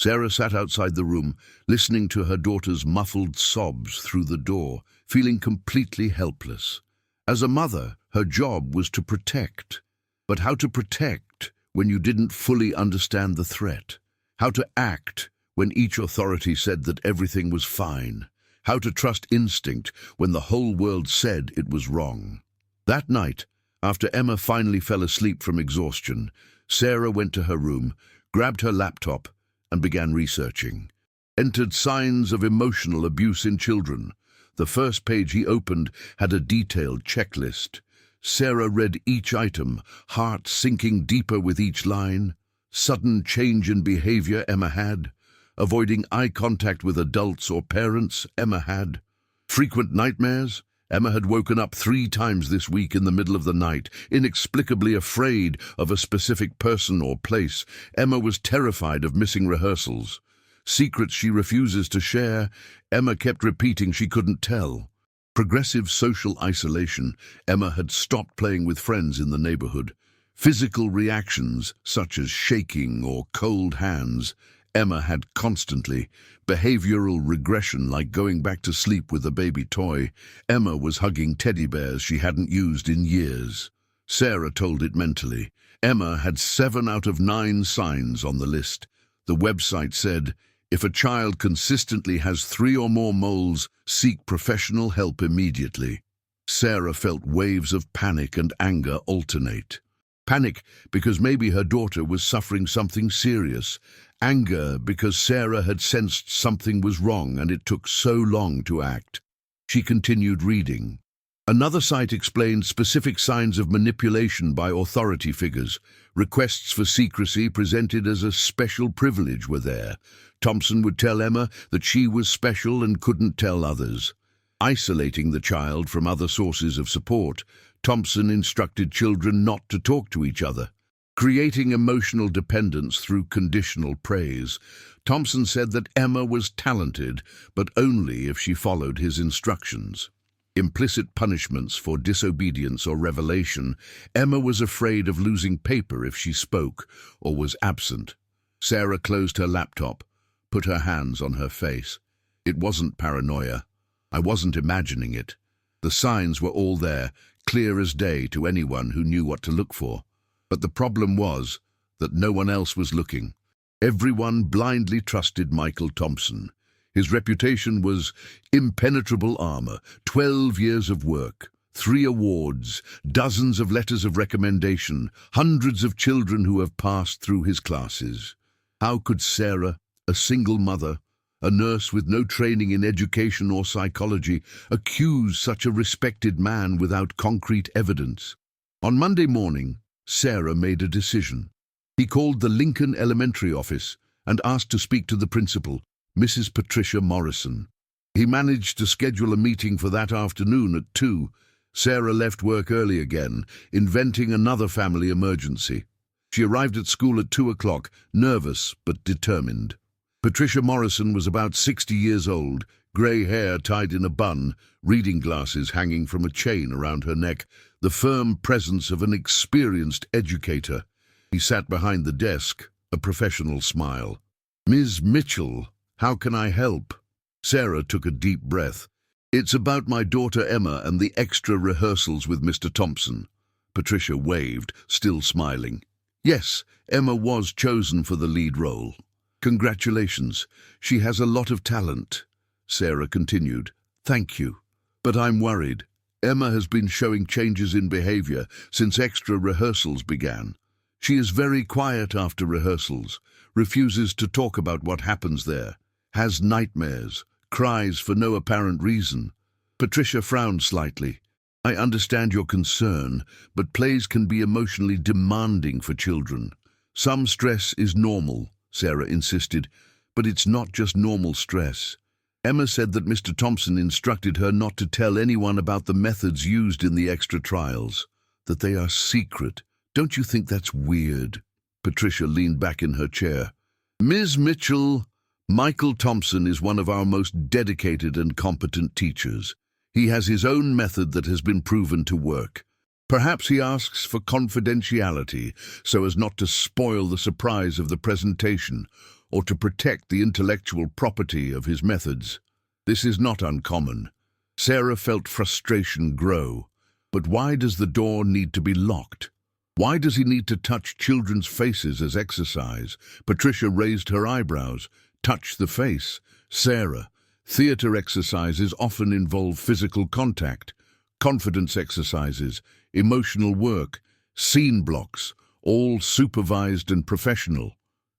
Sarah sat outside the room, listening to her daughter's muffled sobs through the door, feeling completely helpless. As a mother, her job was to protect. But how to protect when you didn't fully understand the threat? How to act when each authority said that everything was fine? How to trust instinct when the whole world said it was wrong? That night, after Emma finally fell asleep from exhaustion, Sarah went to her room, grabbed her laptop, and began researching. Entered signs of emotional abuse in children. The first page he opened had a detailed checklist. Sarah read each item, heart sinking deeper with each line. Sudden change in behavior, Emma had. Avoiding eye contact with adults or parents, Emma had. Frequent nightmares. Emma had woken up 3 times this week in the middle of the night, inexplicably afraid of a specific person or place. Emma was terrified of missing rehearsals. Secrets she refuses to share. Emma kept repeating she couldn't tell. Progressive social isolation. Emma had stopped playing with friends in the neighborhood. Physical reactions, such as shaking or cold hands. Emma had constantly. Behavioral regression, like going back to sleep with a baby toy. Emma was hugging teddy bears she hadn't used in years. Sarah told it mentally. Emma had 7 out of 9 signs on the list. The website said, if a child consistently has 3 or more moles, seek professional help immediately. Sarah felt waves of panic and anger alternate. Panic because maybe her daughter was suffering something serious. Anger because Sarah had sensed something was wrong and it took so long to act. She continued reading. Another site explained specific signs of manipulation by authority figures. Requests for secrecy presented as a special privilege were there. Thompson would tell Emma that she was special and couldn't tell others. Isolating the child from other sources of support, Thompson instructed children not to talk to each other. Creating emotional dependence through conditional praise. Thompson said that Emma was talented, but only if she followed his instructions. Implicit punishments for disobedience or revelation. Emma was afraid of losing paper if she spoke or was absent. Sarah closed her laptop, put her hands on her face. It wasn't paranoia. I wasn't imagining it. The signs were all there, clear as day to anyone who knew what to look for. But the problem was that no one else was looking. Everyone blindly trusted Michael Thompson. His reputation was impenetrable armor, 12 years of work, 3 awards, dozens of letters of recommendation, hundreds of children who have passed through his classes. How could Sarah, a single mother, a nurse with no training in education or psychology, accuse such a respected man without concrete evidence? On Monday morning, Sarah made a decision. He called the Lincoln Elementary office and asked to speak to the principal, Mrs. Patricia Morrison. He managed to schedule a meeting for that afternoon at 2. Sarah left work early again, inventing another family emergency. She arrived at school at 2 o'clock, nervous but determined. Patricia Morrison was about 60 years old, grey hair tied in a bun, reading glasses hanging from a chain around her neck, the firm presence of an experienced educator. He sat behind the desk, a professional smile. Ms. Mitchell, how can I help? Sarah took a deep breath. It's about my daughter Emma and the extra rehearsals with Mr. Thompson. Patricia waved, still smiling. Yes, Emma was chosen for the lead role. Congratulations. She has a lot of talent. Sarah continued. Thank you. But I'm worried. Emma has been showing changes in behavior since extra rehearsals began. She is very quiet after rehearsals, refuses to talk about what happens there, has nightmares, cries for no apparent reason. Patricia frowned slightly. I understand your concern, but plays can be emotionally demanding for children. Some stress is normal, Sarah insisted, but it's not just normal stress. Emma said that Mr. Thompson instructed her not to tell anyone about the methods used in the extra trials, that they are secret. Don't you think that's weird? Patricia leaned back in her chair. Ms. Mitchell, Michael Thompson is one of our most dedicated and competent teachers. He has his own method that has been proven to work. Perhaps he asks for confidentiality so as not to spoil the surprise of the presentation or to protect the intellectual property of his methods. This is not uncommon. Sarah felt frustration grow. But why does the door need to be locked? Why does he need to touch children's faces as exercise? Patricia raised her eyebrows. Touch the face. Sarah, theater exercises often involve physical contact. Confidence exercises, emotional work, scene blocks, all supervised and professional.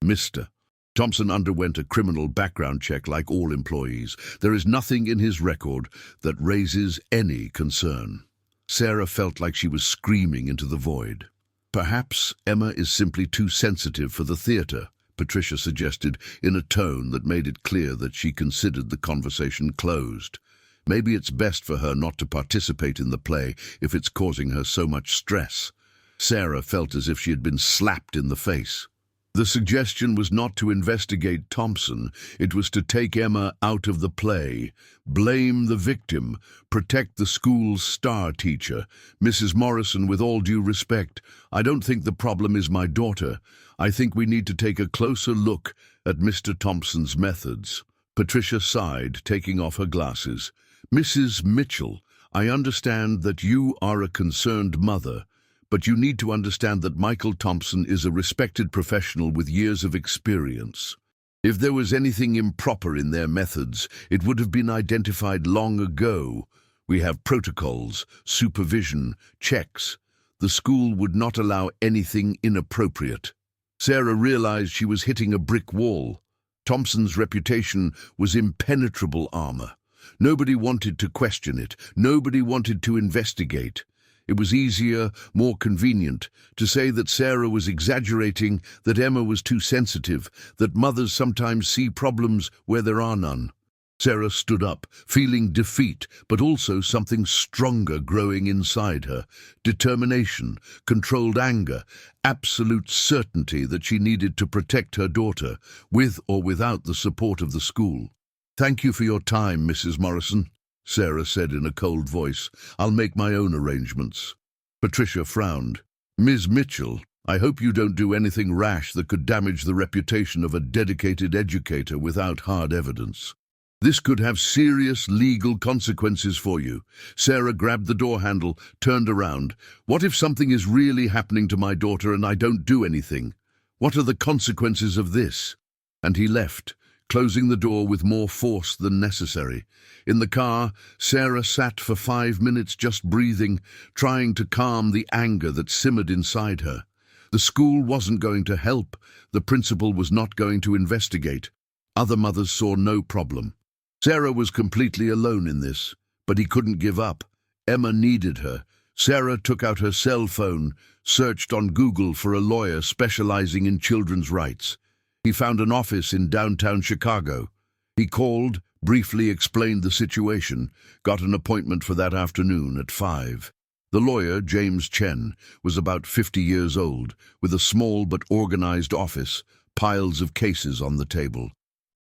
Mr. Thompson underwent a criminal background check like all employees. There is nothing in his record that raises any concern. Sarah felt like she was screaming into the void. Perhaps Emma is simply too sensitive for the theater, Patricia suggested in a tone that made it clear that she considered the conversation closed. Maybe it's best for her not to participate in the play if it's causing her so much stress. Sarah felt as if she had been slapped in the face. The suggestion was not to investigate Thompson, it was to take Emma out of the play, blame the victim, protect the school's star teacher. Mrs. Morrison, with all due respect, I don't think the problem is my daughter. I think we need to take a closer look at Mr. Thompson's methods. Patricia sighed, taking off her glasses. Mrs. Mitchell, I understand that you are a concerned mother, but you need to understand that Michael Thompson is a respected professional with years of experience. If there was anything improper in their methods, it would have been identified long ago. We have protocols, supervision, checks. The school would not allow anything inappropriate. Sarah realized she was hitting a brick wall. Thompson's reputation was impenetrable armor. Nobody wanted to question it. Nobody wanted to investigate. It was easier, more convenient, to say that Sarah was exaggerating, that Emma was too sensitive, that mothers sometimes see problems where there are none. Sarah stood up, feeling defeat, but also something stronger growing inside her. Determination, controlled anger, absolute certainty that she needed to protect her daughter, with or without the support of the school. "Thank you for your time, Mrs. Morrison," Sarah said in a cold voice. "I'll make my own arrangements." Patricia frowned. "Ms. Mitchell, I hope you don't do anything rash that could damage the reputation of a dedicated educator without hard evidence. This could have serious legal consequences for you." Sarah grabbed the door handle, turned around. "What if something is really happening to my daughter and I don't do anything? What are the consequences of this?" And he left, closing the door with more force than necessary. In the car, Sarah sat for 5 minutes just breathing, trying to calm the anger that simmered inside her. The school wasn't going to help. The principal was not going to investigate. Other mothers saw no problem. Sarah was completely alone in this, but he couldn't give up. Emma needed her. Sarah took out her cell phone, searched on Google for a lawyer specializing in children's rights. He found an office in downtown Chicago. He called, briefly explained the situation, got an appointment for that afternoon at 5. The lawyer, James Chen, was about 50 years old, with a small but organized office, piles of cases on the table.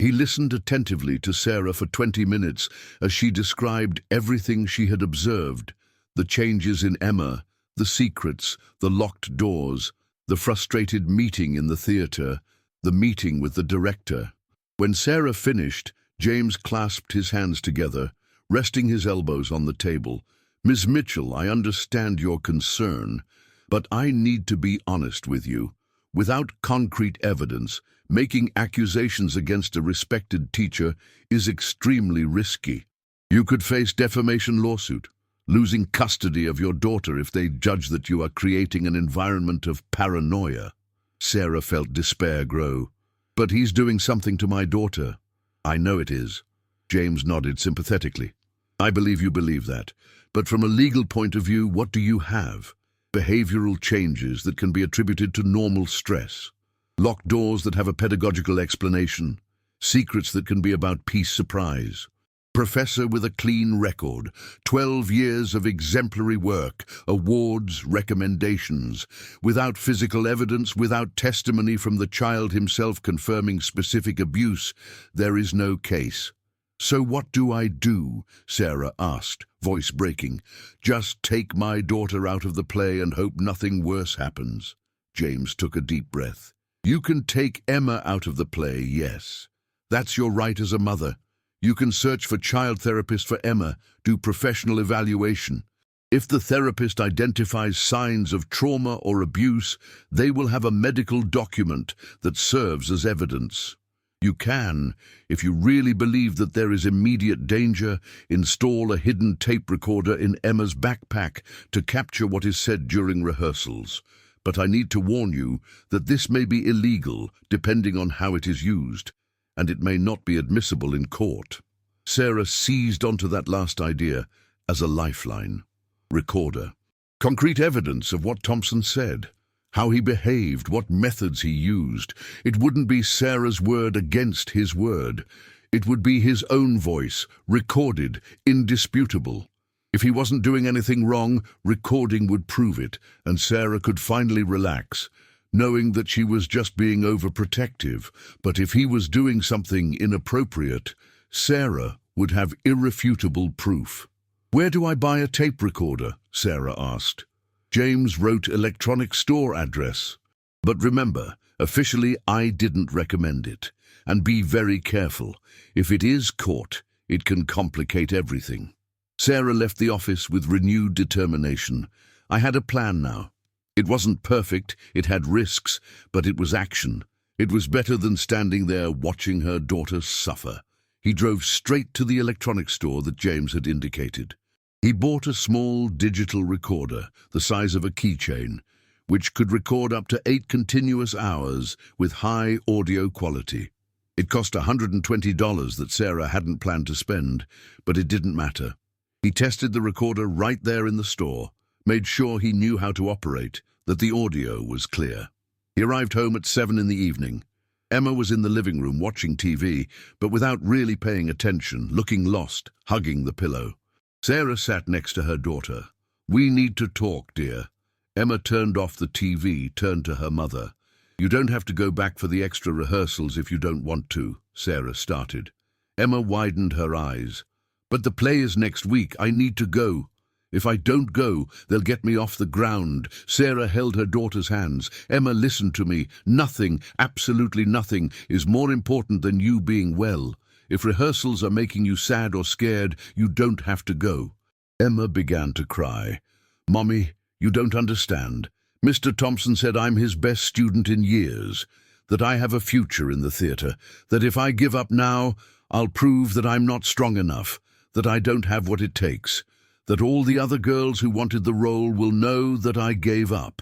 He listened attentively to Sarah for 20 minutes as she described everything she had observed, the changes in Emma, the secrets, the locked doors, the frustrated meeting in the theater, the meeting with the director. When Sarah finished, James clasped his hands together, resting his elbows on the table. "Ms. Mitchell, I understand your concern, but I need to be honest with you. Without concrete evidence, making accusations against a respected teacher is extremely risky. You could face defamation lawsuit, losing custody of your daughter if they judge that you are creating an environment of paranoia." Sarah felt despair grow. "But he's doing something to my daughter." "I know it is." James nodded sympathetically. "I believe you believe that. But from a legal point of view, what do you have? Behavioral changes that can be attributed to normal stress. Locked doors that have a pedagogical explanation. Secrets that can be about peace surprise. Professor with a clean record, 12 years of exemplary work, awards, recommendations. Without physical evidence, without testimony from the child himself confirming specific abuse, there is no case." "So what do I do?" Sarah asked, voice breaking. "Just take my daughter out of the play and hope nothing worse happens." James took a deep breath. "You can take Emma out of the play, yes. That's your right as a mother. You can search for child therapist for Emma, do professional evaluation. If the therapist identifies signs of trauma or abuse, they will have a medical document that serves as evidence. You can, if you really believe that there is immediate danger, install a hidden tape recorder in Emma's backpack to capture what is said during rehearsals. But I need to warn you that this may be illegal depending on how it is used, and it may not be admissible in court." Sarah seized onto that last idea as a lifeline. Recorder. Concrete evidence of what Thompson said, how he behaved, what methods he used. It wouldn't be Sarah's word against his word. It would be his own voice, recorded, indisputable. If he wasn't doing anything wrong, recording would prove it, and Sarah could finally relax, knowing that she was just being overprotective. But if he was doing something inappropriate, Sarah would have irrefutable proof. "Where do I buy a tape recorder?" Sarah asked. James wrote electronic store address. "But remember, officially I didn't recommend it. and be very careful. If it is caught, it can complicate everything." Sarah left the office with renewed determination. I had a plan now. It wasn't perfect, it had risks, but it was action. It was better than standing there watching her daughter suffer. He drove straight to the electronics store that James had indicated. He bought a small digital recorder, the size of a keychain, which could record up to 8 continuous hours with high audio quality. It cost $120 that Sarah hadn't planned to spend, but it didn't matter. He tested the recorder right there in the store, made sure he knew how to operate, that the audio was clear. He arrived home at 7 in the evening. Emma was in the living room watching TV, but without really paying attention, looking lost, hugging the pillow. Sarah sat next to her daughter. "We need to talk, dear." Emma turned off the TV, turned to her mother. "You don't have to go back for the extra rehearsals if you don't want to," Sarah started. Emma widened her eyes. "But the play is next week. I need to go. If I don't go, they'll get me off the ground." Sarah held her daughter's hands. "Emma, listen to me. Nothing, absolutely nothing, is more important than you being well. If rehearsals are making you sad or scared, you don't have to go." Emma began to cry. "Mommy, you don't understand. Mr. Thompson said I'm his best student in years, that I have a future in the theatre, that if I give up now, I'll prove that I'm not strong enough, that I don't have what it takes, that all the other girls who wanted the role will know that I gave up."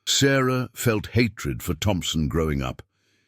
Sarah felt hatred for Thompson growing up.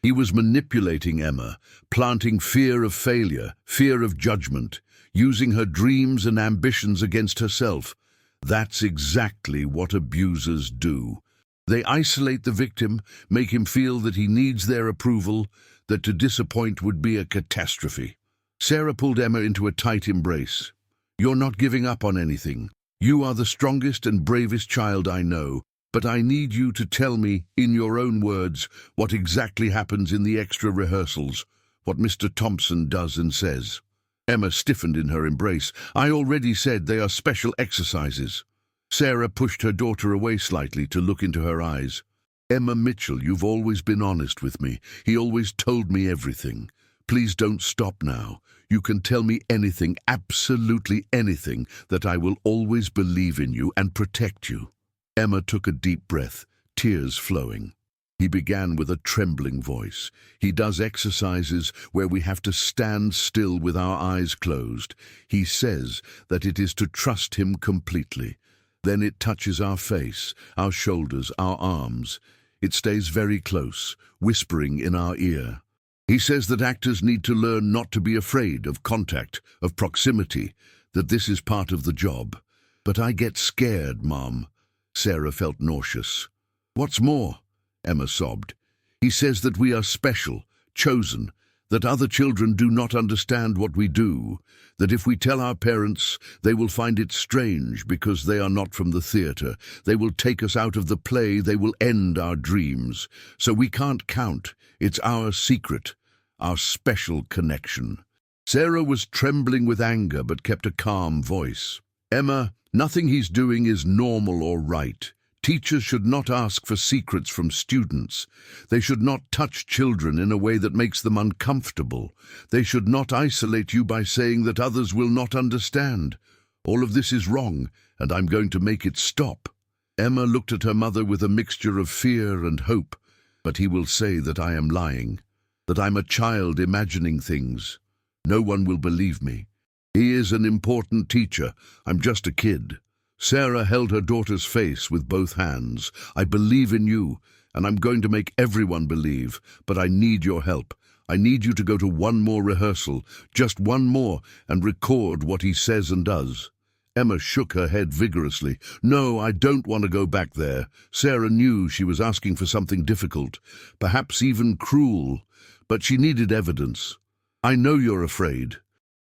He was manipulating Emma, planting fear of failure, fear of judgment, using her dreams and ambitions against herself. That's exactly what abusers do. They isolate the victim, make him feel that he needs their approval, that to disappoint would be a catastrophe. Sarah pulled Emma into a tight embrace. "You're not giving up on anything. You are the strongest and bravest child I know, but I need you to tell me, in your own words, what exactly happens in the extra rehearsals, what Mr. Thompson does and says." Emma stiffened in her embrace. "I already said they are special exercises." Sarah pushed her daughter away slightly to look into her eyes. "Emma Mitchell, you've always been honest with me. He always told me everything. Please don't stop now. You can tell me anything, absolutely anything, that I will always believe in you and protect you." Emma took a deep breath, tears flowing. He began with a trembling voice. "He does exercises where we have to stand still with our eyes closed. He says that it is to trust him completely. Then it touches our face, our shoulders, our arms. It stays very close, whispering in our ear. He says that actors need to learn not to be afraid of contact, of proximity, that this is part of the job. But I get scared, Mom." Sarah felt nauseous. "What's more?" Emma sobbed. "He says that we are special, chosen, that other children do not understand what we do, that if we tell our parents, they will find it strange because they are not from the theatre. They will take us out of the play, they will end our dreams. So we can't count. It's our secret, our special connection." Sarah was trembling with anger but kept a calm voice. "Emma, nothing he's doing is normal or right. Teachers should not ask for secrets from students. They should not touch children in a way that makes them uncomfortable. They should not isolate you by saying that others will not understand. All of this is wrong, and I'm going to make it stop." Emma looked at her mother with a mixture of fear and hope. "But he will say that I am lying, that I'm a child imagining things. No one will believe me. He is an important teacher. I'm just a kid." Sarah held her daughter's face with both hands. "I believe in you, and I'm going to make everyone believe, but I need your help. I need you to go to one more rehearsal, just one more, and record what he says and does." Emma shook her head vigorously. "No, I don't want to go back there." Sarah knew she was asking for something difficult, perhaps even cruel, but she needed evidence. "I know you're afraid.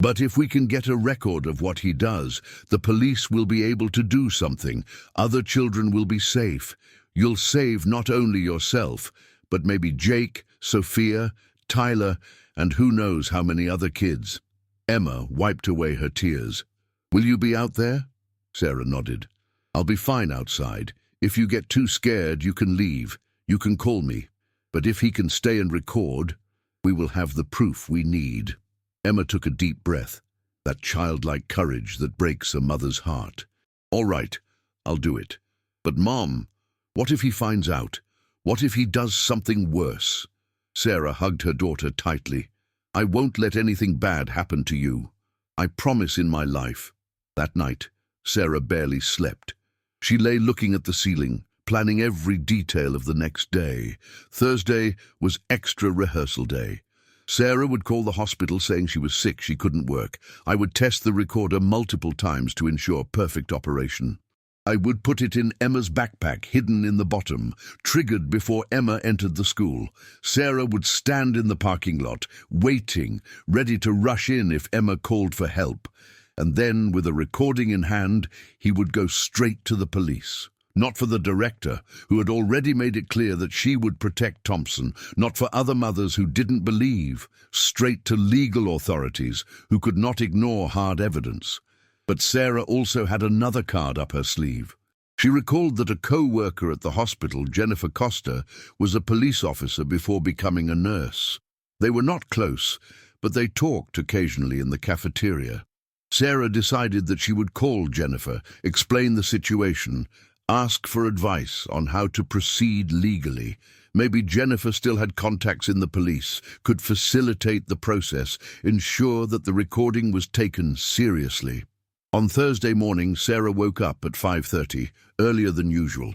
But if we can get a record of what he does, the police will be able to do something. Other children will be safe. You'll save not only yourself, but maybe Jake, Sophia, Tyler, and who knows how many other kids." Emma wiped away her tears. "Will you be out there?" Sarah nodded. "I'll be fine outside. If you get too scared, you can leave. You can call me. But if he can stay and record..." We will have the proof we need." Emma took a deep breath, that childlike courage that breaks a mother's heart. "All right, I'll do it. But Mom, what if he finds out? What if he does something worse?" Sarah hugged her daughter tightly. "I won't let anything bad happen to you. I promise in my life." That night, Sarah barely slept. She lay looking at the ceiling, planning every detail of the next day. Thursday was extra rehearsal day. Sarah would call the hospital saying she was sick, she couldn't work. I would test the recorder multiple times to ensure perfect operation. I would put it in Emma's backpack, hidden in the bottom, triggered before Emma entered the school. Sarah would stand in the parking lot, waiting, ready to rush in if Emma called for help. And then, with a recording in hand, he would go straight to the police. Not for the director, who had already made it clear that she would protect Thompson, not for other mothers who didn't believe, straight to legal authorities who could not ignore hard evidence. But Sarah also had another card up her sleeve. She recalled that a co-worker at the hospital, Jennifer Costa, was a police officer before becoming a nurse. They were not close, but they talked occasionally in the cafeteria. Sarah decided that she would call Jennifer, explain the situation, ask for advice on how to proceed legally. Maybe Jennifer still had contacts in the police, could facilitate the process, ensure that the recording was taken seriously. On Thursday morning, Sarah woke up at 5:30, earlier than usual.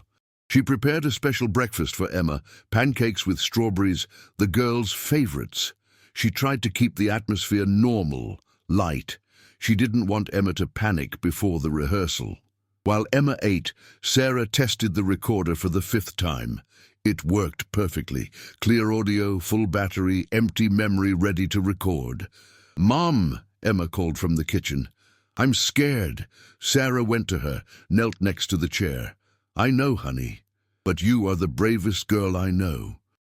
She prepared a special breakfast for Emma, pancakes with strawberries, the girls' favorites. She tried to keep the atmosphere normal, light. She didn't want Emma to panic before the rehearsal. While Emma ate, Sarah tested the recorder for the 5th time. It worked perfectly. Clear audio, full battery, empty memory ready to record. "Mom," Emma called from the kitchen. "I'm scared." Sarah went to her, knelt next to the chair. "I know, honey, but you are the bravest girl I know.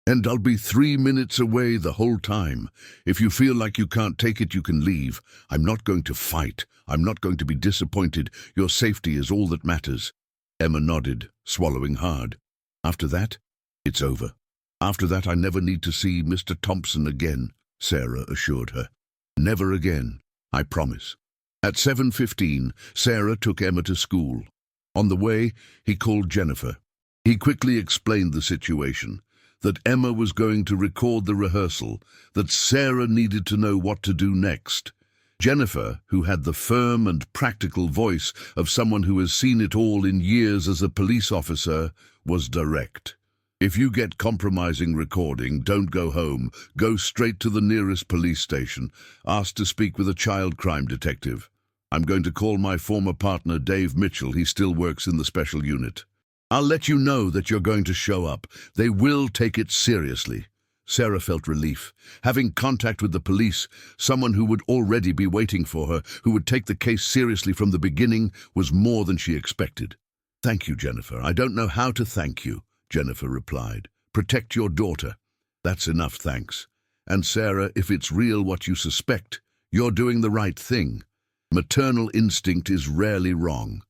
And I'll be 3 minutes away the whole time. If you feel like you can't take it, you can leave. I'm not going to fight. I'm not going to be disappointed. Your safety is all that matters." Emma nodded, swallowing hard. "After that, it's over. After that, I never need to see Mr. Thompson again," Sarah assured her. "Never again, I promise." At 7:15, Sarah took Emma to school. On the way, he called Jennifer. He quickly explained the situation, that Emma was going to record the rehearsal, that Sarah needed to know what to do next. Jennifer, who had the firm and practical voice of someone who has seen it all in years as a police officer, was direct. "If you get compromising recording, don't go home. Go straight to the nearest police station. Ask to speak with a child crime detective. I'm going to call my former partner, Dave Mitchell. He still works in the special unit. I'll let you know that you're going to show up. They will take it seriously." Sarah felt relief. Having contact with the police, someone who would already be waiting for her, who would take the case seriously from the beginning, was more than she expected. "Thank you, Jennifer. I don't know how to thank you," Jennifer replied. "Protect your daughter. That's enough thanks. And Sarah, if it's real what you suspect, you're doing the right thing. Maternal instinct is rarely wrong."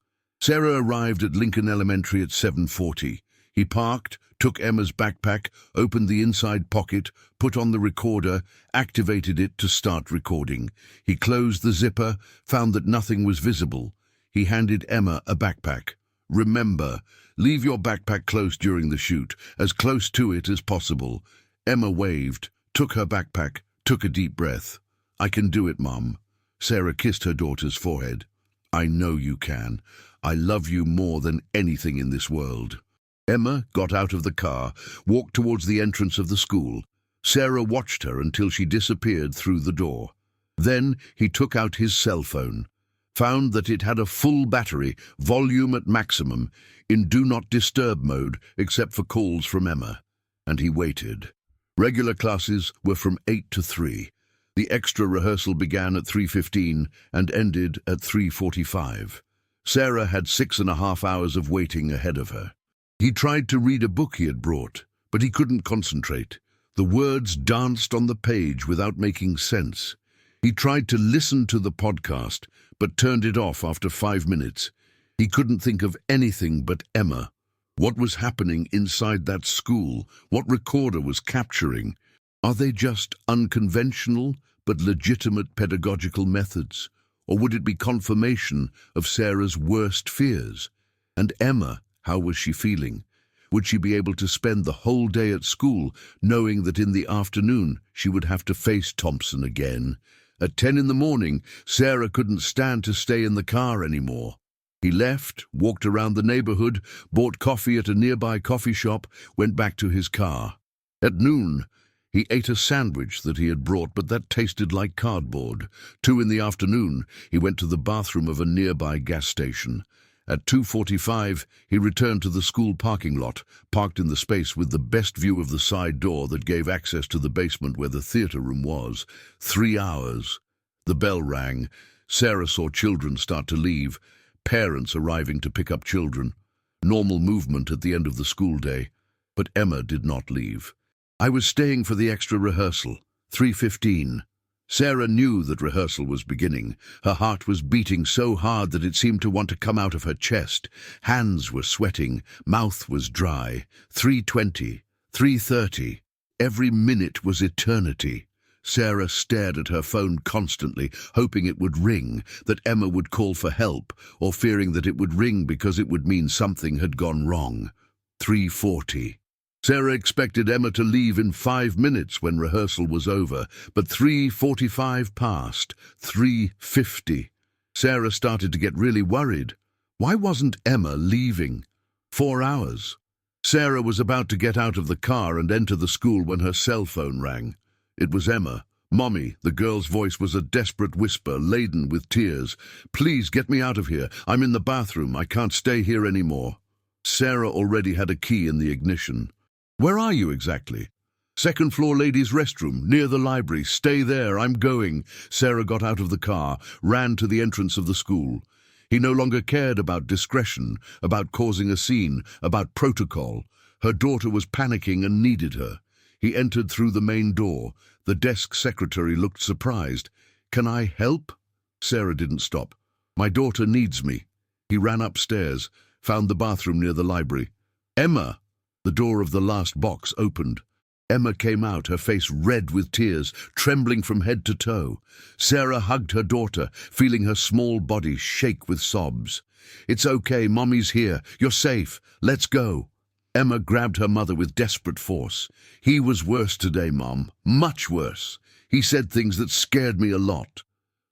Sarah arrived at Lincoln Elementary at 7:40. He parked, took Emma's backpack, opened the inside pocket, put on the recorder, activated it to start recording. He closed the zipper, found that nothing was visible. He handed Emma a backpack. "Remember, leave your backpack close during the shoot, as close to it as possible." Emma waved, took her backpack, took a deep breath. "I can do it, Mom." Sarah kissed her daughter's forehead. "I know you can. I love you more than anything in this world." Emma got out of the car, walked towards the entrance of the school. Sarah watched her until she disappeared through the door. Then he took out his cell phone, found that it had a full battery, volume at maximum, in Do Not Disturb mode except for calls from Emma, and he waited. Regular classes were from 8 to 3. The extra rehearsal began at 3:15 and ended at 3:45. Sarah had 6.5 hours of waiting ahead of her. He tried to read a book he had brought, but he couldn't concentrate. The words danced on the page without making sense. He tried to listen to the podcast, but turned it off after 5 minutes. He couldn't think of anything but Emma. What was happening inside that school? What recorder was capturing? Are they just unconventional but legitimate pedagogical methods? Or would it be confirmation of Sarah's worst fears? And Emma, how was she feeling? Would she be able to spend the whole day at school, knowing that in the afternoon she would have to face Thompson again? At 10 in the morning, Sarah couldn't stand to stay in the car anymore. He left, walked around the neighborhood, bought coffee at a nearby coffee shop, went back to his car. At noon, he ate a sandwich that he had brought, but that tasted like cardboard. 2 in the afternoon, he went to the bathroom of a nearby gas station. At 2:45, he returned to the school parking lot, parked in the space with the best view of the side door that gave access to the basement where the theater room was. 3 hours. The bell rang. Sarah saw children start to leave, parents arriving to pick up children. Normal movement at the end of the school day. But Emma did not leave. I was staying for the extra rehearsal. 3:15. Sarah knew that rehearsal was beginning. Her heart was beating so hard that it seemed to want to come out of her chest. Hands were sweating, mouth was dry. 3:20, 3:30. Every minute was eternity. Sarah stared at her phone constantly, hoping it would ring, that Emma would call for help, or fearing that it would ring because it would mean something had gone wrong. 3:40. Sarah expected Emma to leave in 5 minutes when rehearsal was over, but 3:45 passed. 3:50. Sarah started to get really worried. Why wasn't Emma leaving? 4 hours. Sarah was about to get out of the car and enter the school when her cell phone rang. It was Emma. "Mommy," the girl's voice was a desperate whisper, laden with tears. "Please get me out of here. I'm in the bathroom. I can't stay here anymore." Sarah already had a key in the ignition. "Where are you exactly?" "Second floor ladies' restroom, near the library. Stay there, I'm going." Sarah got out of the car, ran to the entrance of the school. He no longer cared about discretion, about causing a scene, about protocol. Her daughter was panicking and needed her. He entered through the main door. The desk secretary looked surprised. "Can I help?" Sarah didn't stop. "My daughter needs me." He ran upstairs, found the bathroom near the library. "Emma!" The door of the last box opened. Emma came out, her face red with tears, trembling from head to toe. Sarah hugged her daughter, feeling her small body shake with sobs. "It's okay, Mommy's here. You're safe. Let's go." Emma grabbed her mother with desperate force. "He was worse today, Mom. Much worse. He said things that scared me a lot."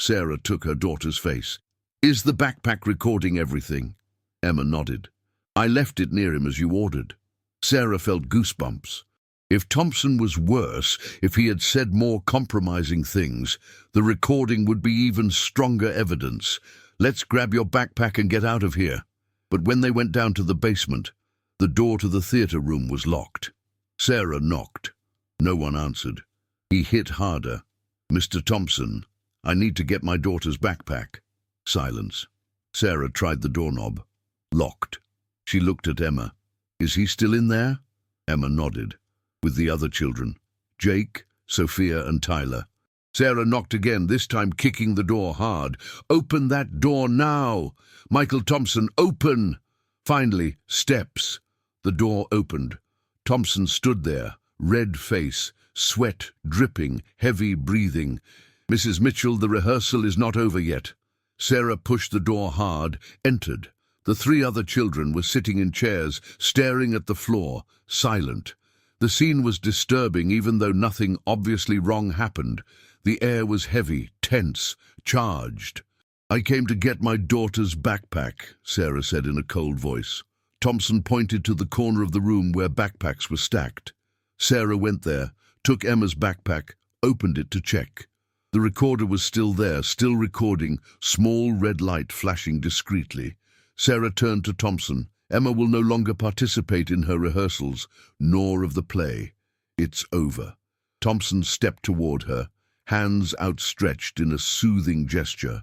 Sarah took her daughter's face. "Is the backpack recording everything?" Emma nodded. "I left it near him as you ordered." Sarah felt goosebumps. If Thompson was worse, if he had said more compromising things, the recording would be even stronger evidence. "Let's grab your backpack and get out of here." But when they went down to the basement, the door to the theater room was locked. Sarah knocked. No one answered. He hit harder. "Mr. Thompson, I need to get my daughter's backpack." Silence. Sarah tried the doorknob. Locked. She looked at Emma. "Is he still in there?" Emma nodded. "With the other children, Jake, Sophia and Tyler." Sarah knocked again, this time kicking the door hard. "Open that door now! Michael Thompson, open!" Finally, steps. The door opened. Thompson stood there, red face, sweat dripping, heavy breathing. "Mrs. Mitchell, the rehearsal is not over yet." Sarah pushed the door hard, entered. The 3 other children were sitting in chairs, staring at the floor, silent. The scene was disturbing even though nothing obviously wrong happened. The air was heavy, tense, charged. "I came to get my daughter's backpack," Sarah said in a cold voice. Thompson pointed to the corner of the room where backpacks were stacked. Sarah went there, took Emma's backpack, opened it to check. The recorder was still there, still recording, small red light flashing discreetly. Sarah turned to Thompson. "Emma will no longer participate in her rehearsals, nor of the play. It's over." Thompson stepped toward her, hands outstretched in a soothing gesture.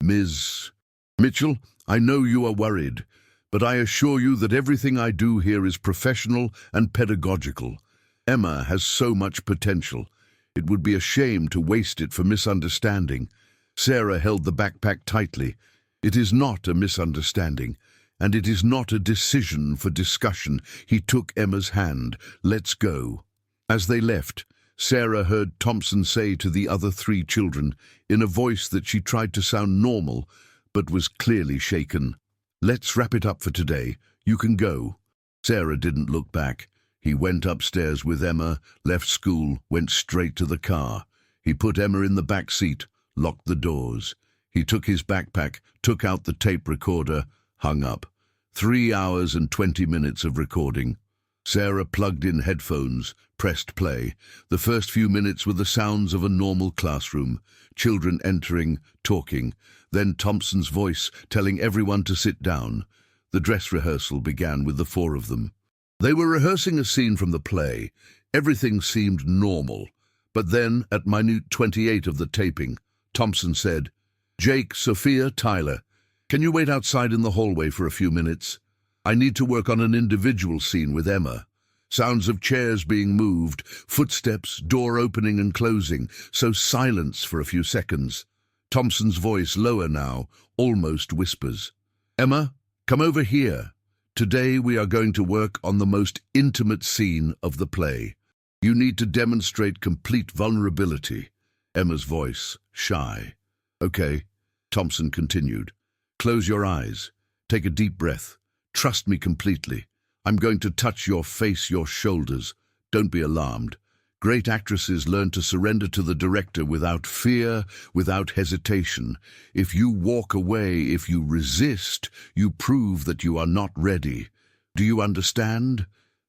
"Ms. Mitchell, I know you are worried, but I assure you that everything I do here is professional and pedagogical. Emma has so much potential. It would be a shame to waste it for misunderstanding." Sarah held the backpack tightly. "It is not a misunderstanding, and it is not a decision for discussion." He took Emma's hand. "Let's go." As they left, Sarah heard Thompson say to the other three children, in a voice that she tried to sound normal, but was clearly shaken, "Let's wrap it up for today. You can go." Sarah didn't look back. He went upstairs with Emma, left school, went straight to the car. He put Emma in the back seat, locked the doors. He took his backpack, took out the tape recorder, hung up. 3 hours and 20 minutes of recording. Sarah plugged in headphones, pressed play. The first few minutes were the sounds of a normal classroom, children entering, talking, then Thompson's voice telling everyone to sit down. The dress rehearsal began with the four of them. They were rehearsing a scene from the play. Everything seemed normal. But then, at minute 28 of the taping, Thompson said, "Jake, Sophia, Tyler, can you wait outside in the hallway for a few minutes? I need to work on an individual scene with Emma." Sounds of chairs being moved, footsteps, door opening and closing, so silence for a few seconds. Thompson's voice, lower now, almost whispers. "Emma, come over here. Today we are going to work on the most intimate scene of the play. You need to demonstrate complete vulnerability." Emma's voice, shy. "Okay," Thompson continued. "Close your eyes. Take a deep breath. Trust me completely. I'm going to touch your face, your shoulders. Don't be alarmed. Great actresses learn to surrender to the director without fear, without hesitation. If you walk away, if you resist, you prove that you are not ready. Do you understand?"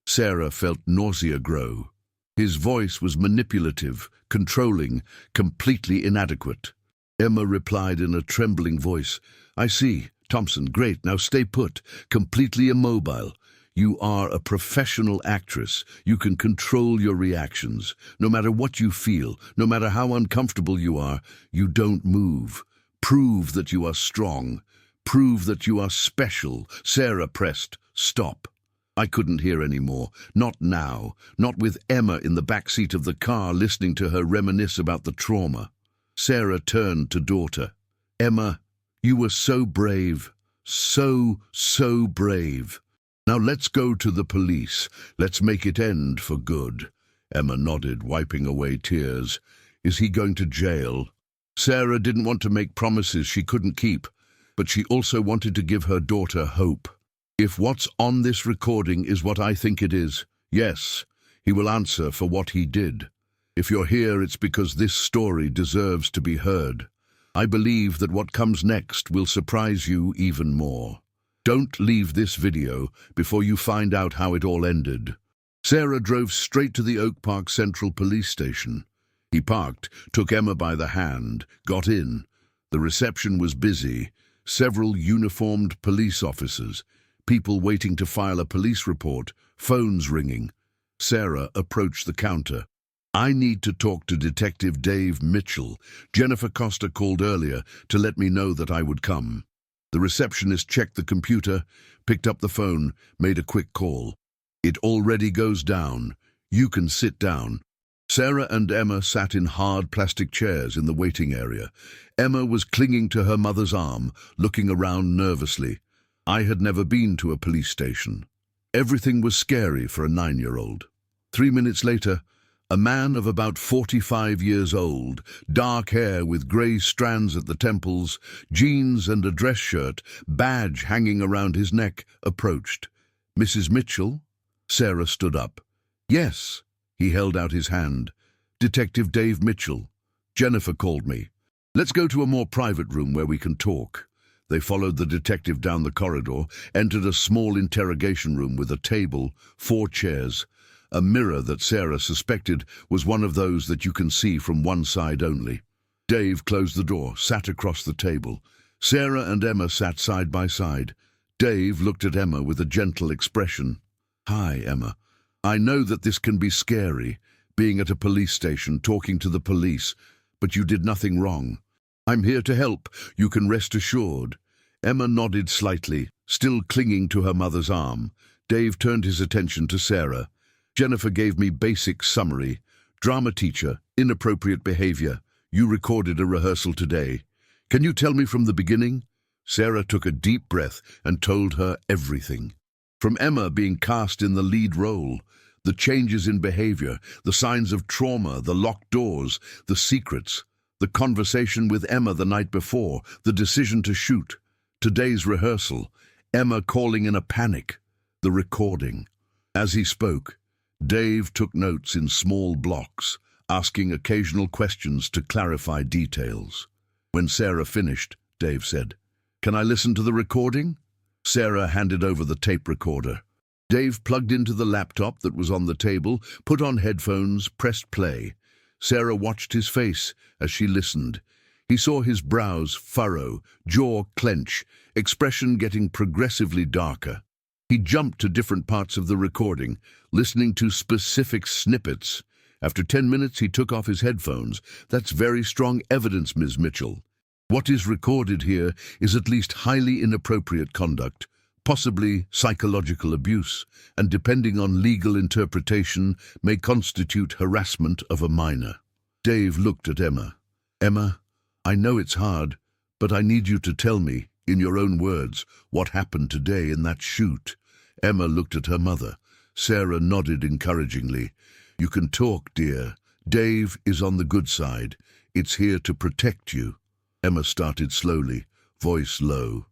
Sarah felt nausea grow. His voice was manipulative, controlling, completely inadequate. Emma replied in a trembling voice, "I see. Thompson, great. Now stay put, completely immobile. You are a professional actress. You can control your reactions. No matter what you feel, no matter how uncomfortable you are, you don't move. Prove that you are strong. Prove that you are special." Sarah pressed, "Stop." I couldn't hear any more. Not now. Not with Emma in the back seat of the car listening to her reminisce about the trauma. Sarah turned to daughter. "Emma, you were so brave. So brave. Now let's go to the police. Let's make it end for good." Emma nodded, wiping away tears. "Is he going to jail?" Sarah didn't want to make promises she couldn't keep, but she also wanted to give her daughter hope. "If what's on this recording is what I think it is, yes, he will answer for what he did. If you're here, it's because this story deserves to be heard. I believe that what comes next will surprise you even more. Don't leave this video before you find out how it all ended." Sarah drove straight to the Oak Park Central Police Station. He parked, took Emma by the hand, got in. The reception was busy. Several uniformed police officers, people waiting to file a police report, phones ringing. Sarah approached the counter. "I need to talk to Detective Dave Mitchell. Jennifer Costa called earlier to let me know that I would come." The receptionist checked the computer, picked up the phone, made a quick call. "It already goes down. You can sit down." Sarah and Emma sat in hard plastic chairs in the waiting area. Emma was clinging to her mother's arm, looking around nervously. I had never been to a police station. Everything was scary for a 9-year-old. 3 minutes later, a man of about 45 years old, dark hair with grey strands at the temples, jeans and a dress shirt, badge hanging around his neck, approached. "Mrs. Mitchell?" Sarah stood up. "Yes." He held out his hand. "Detective Dave Mitchell. Jennifer called me. Let's go to a more private room where we can talk." They followed the detective down the corridor, entered a small interrogation room with a table, 4 chairs, a mirror that Sarah suspected was one of those that you can see from one side only. Dave closed the door, sat across the table. Sarah and Emma sat side by side. Dave looked at Emma with a gentle expression. "Hi, Emma. I know that this can be scary, being at a police station, talking to the police, but you did nothing wrong. I'm here to help, you can rest assured." Emma nodded slightly, still clinging to her mother's arm. Dave turned his attention to Sarah. "Jennifer gave me basic summary. Drama teacher, inappropriate behavior. You recorded a rehearsal today. Can you tell me from the beginning?" Sarah took a deep breath and told her everything. From Emma being cast in the lead role, The changes in behavior, the signs of trauma, the locked doors, the secrets, the conversation with Emma the night before, the decision to shoot, today's rehearsal, Emma calling in a panic, the recording. As he spoke, Dave took notes in small blocks, asking occasional questions to clarify details. When Sarah finished, Dave said, "Can I listen to the recording?" Sarah handed over the tape recorder. Dave plugged into the laptop that was on the table, put on headphones, pressed play. Sarah watched his face as she listened. He saw his brows furrow, jaw clench, expression getting progressively darker. He jumped to different parts of the recording, listening to specific snippets. After 10 minutes, he took off his headphones. "That's very strong evidence, Ms. Mitchell. What is recorded here is at least highly inappropriate conduct, possibly psychological abuse, and depending on legal interpretation, may constitute harassment of a minor." Dave looked at Emma. "Emma, I know it's hard, but I need you to tell me, in your own words, what happened today in that shoot." Emma looked at her mother. Sarah nodded encouragingly. "You can talk, dear. Dave is on the good side. It's here to protect you." Emma started slowly, voice low.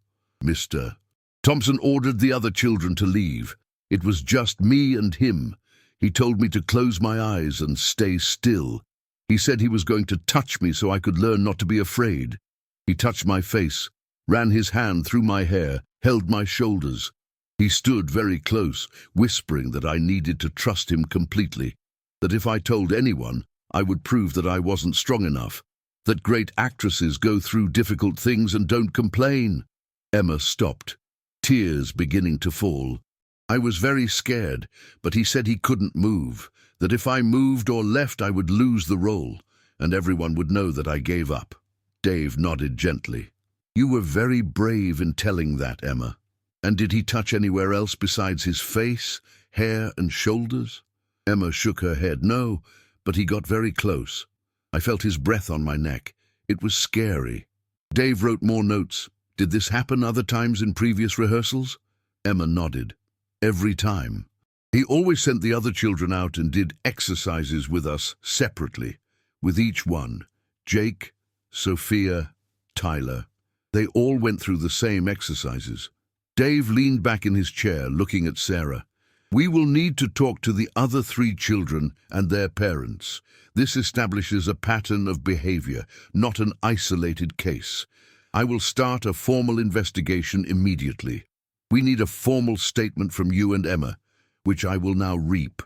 "Mr. Thompson ordered the other children to leave. It was just me and him. He told me to close my eyes and stay still. He said he was going to touch me so I could learn not to be afraid. He touched my face, ran his hand through my hair, held my shoulders. He stood very close, whispering that I needed to trust him completely, that if I told anyone, I would prove that I wasn't strong enough, that great actresses go through difficult things and don't complain." Emma stopped, tears beginning to fall. "I was very scared, but he said he couldn't move, that if I moved or left I would lose the role, and everyone would know that I gave up." Dave nodded gently. "You were very brave in telling that, Emma. And did he touch anywhere else besides his face, hair and shoulders?" Emma shook her head. "No, but he got very close. I felt his breath on my neck. It was scary." Dave wrote more notes. "Did this happen other times in previous rehearsals?" Emma nodded. "Every time. He always sent the other children out and did exercises with us separately, with each one. Jake, Sophia, Tyler. They all went through the same exercises." Dave leaned back in his chair, looking at Sarah. "We will need to talk to the other 3 children and their parents. This establishes a pattern of behavior, not an isolated case. I will start a formal investigation immediately. We need a formal statement from you and Emma, which I will now reap.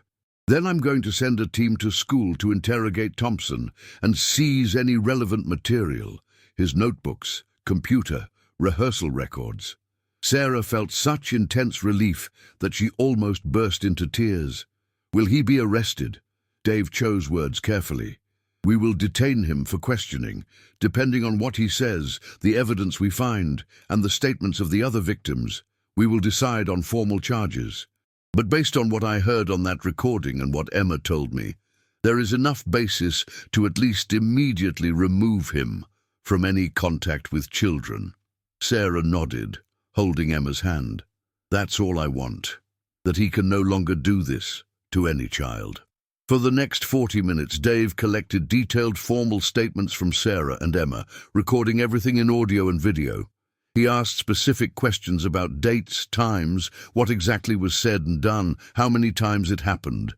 Then I'm going to send a team to school to interrogate Thompson and seize any relevant material, his notebooks, computer, rehearsal records." Sarah felt such intense relief that she almost burst into tears. "Will he be arrested?" Dave chose words carefully. "We will detain him for questioning. Depending on what he says, the evidence we find, and the statements of the other victims, we will decide on formal charges. But based on what I heard on that recording and what Emma told me, there is enough basis to at least immediately remove him from any contact with children." Sarah nodded, holding Emma's hand. "That's all I want, that he can no longer do this to any child." For the next 40 minutes, Dave collected detailed formal statements from Sarah and Emma, recording everything in audio and video. He asked specific questions about dates, times, what exactly was said and done, how many times it happened.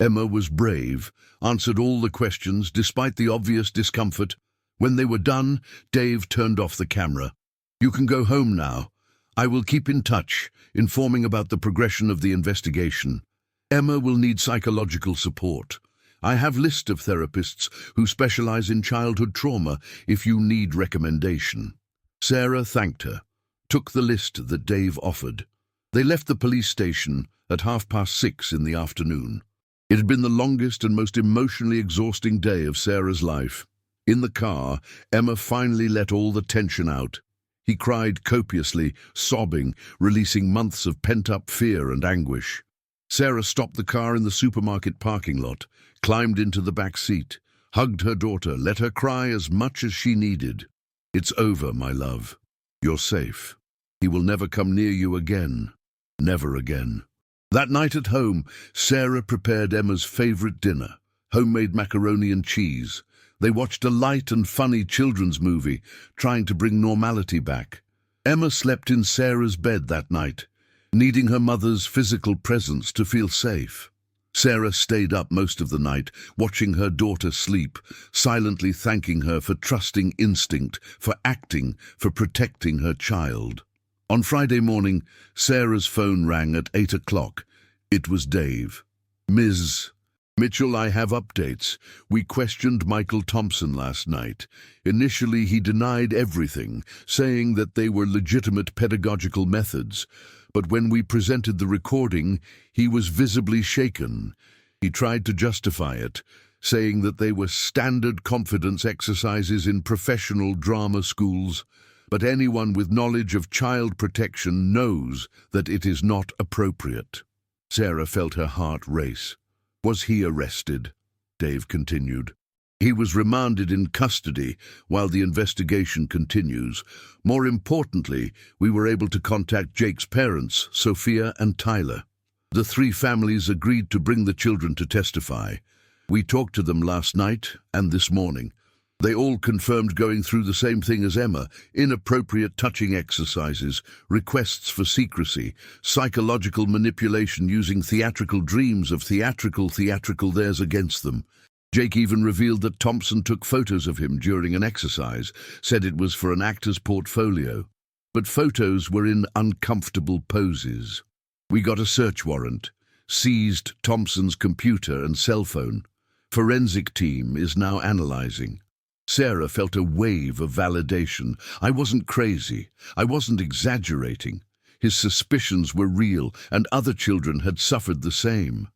Emma was brave, answered all the questions despite the obvious discomfort. When they were done, Dave turned off the camera. "You can go home now. I will keep in touch, informing about the progression of the investigation. Emma will need psychological support. I have a list of therapists who specialize in childhood trauma if you need recommendation." Sarah thanked her, took the list that Dave offered. They left the police station at 6:30 in the afternoon. It had been the longest and most emotionally exhausting day of Sarah's life. In the car, Emma finally let all the tension out. He cried copiously, sobbing, releasing months of pent-up fear and anguish. Sarah stopped the car in the supermarket parking lot, climbed into the back seat, hugged her daughter, let her cry as much as she needed. "It's over, my love. You're safe. He will never come near you again. Never again." That night at home, Sarah prepared Emma's favorite dinner, homemade macaroni and cheese. They watched a light and funny children's movie, trying to bring normality back. Emma slept in Sarah's bed that night, needing her mother's physical presence to feel safe. Sarah stayed up most of the night, watching her daughter sleep, silently thanking her for trusting instinct, for acting, for protecting her child. On Friday morning, Sarah's phone rang at 8 o'clock. It was Dave. "Ms. Mitchell, I have updates. We questioned Michael Thompson last night. Initially, he denied everything, saying that they were legitimate pedagogical methods. But when we presented the recording, he was visibly shaken. He tried to justify it, saying that they were standard confidence exercises in professional drama schools. But anyone with knowledge of child protection knows that it is not appropriate." Sarah felt her heart race. "Was he arrested?" Dave continued. "He was remanded in custody while the investigation continues. More importantly, we were able to contact Jake's parents, Sophia and Tyler. The three families agreed to bring the children to testify. We talked to them last night and this morning. They all confirmed going through the same thing as Emma: inappropriate touching exercises, requests for secrecy, psychological manipulation using theatrical dreams of theatrical theirs against them. Jake even revealed that Thompson took photos of him during an exercise, said it was for an actor's portfolio. But photos were in uncomfortable poses. We got a search warrant, seized Thompson's computer and cell phone. Forensic team is now analyzing." Sarah felt a wave of validation. I wasn't crazy. I wasn't exaggerating. His suspicions were real, and other children had suffered the same.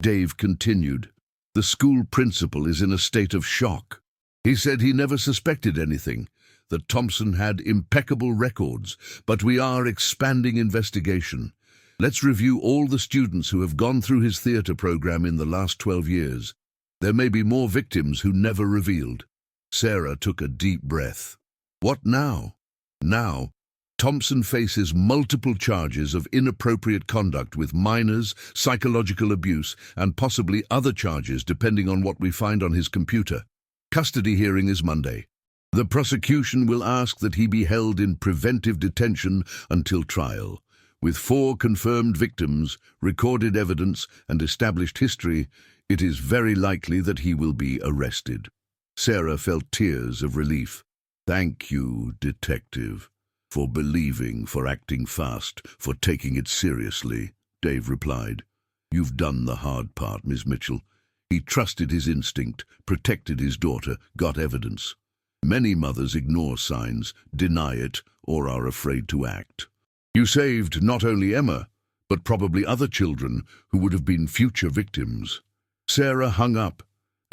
Dave continued. "The school principal is in a state of shock. He said he never suspected anything, that Thompson had impeccable records, but we are expanding investigation. Let's review all the students who have gone through his theater program in the last 12 years. There may be more victims who never revealed." Sarah took a deep breath. What now? Now, Thompson faces multiple charges of inappropriate conduct with minors, psychological abuse, and possibly other charges depending on what we find on his computer. Custody hearing is Monday. The prosecution will ask that he be held in preventive detention until trial. With 4 confirmed victims, recorded evidence, and established history, it is very likely that he will be arrested. Sarah felt tears of relief. "Thank you, detective, for believing, for acting fast, for taking it seriously," Dave replied. "You've done the hard part, Miss Mitchell." He trusted his instinct, protected his daughter, got evidence. Many mothers ignore signs, deny it, or are afraid to act. You saved not only Emma, but probably other children who would have been future victims. Sarah hung up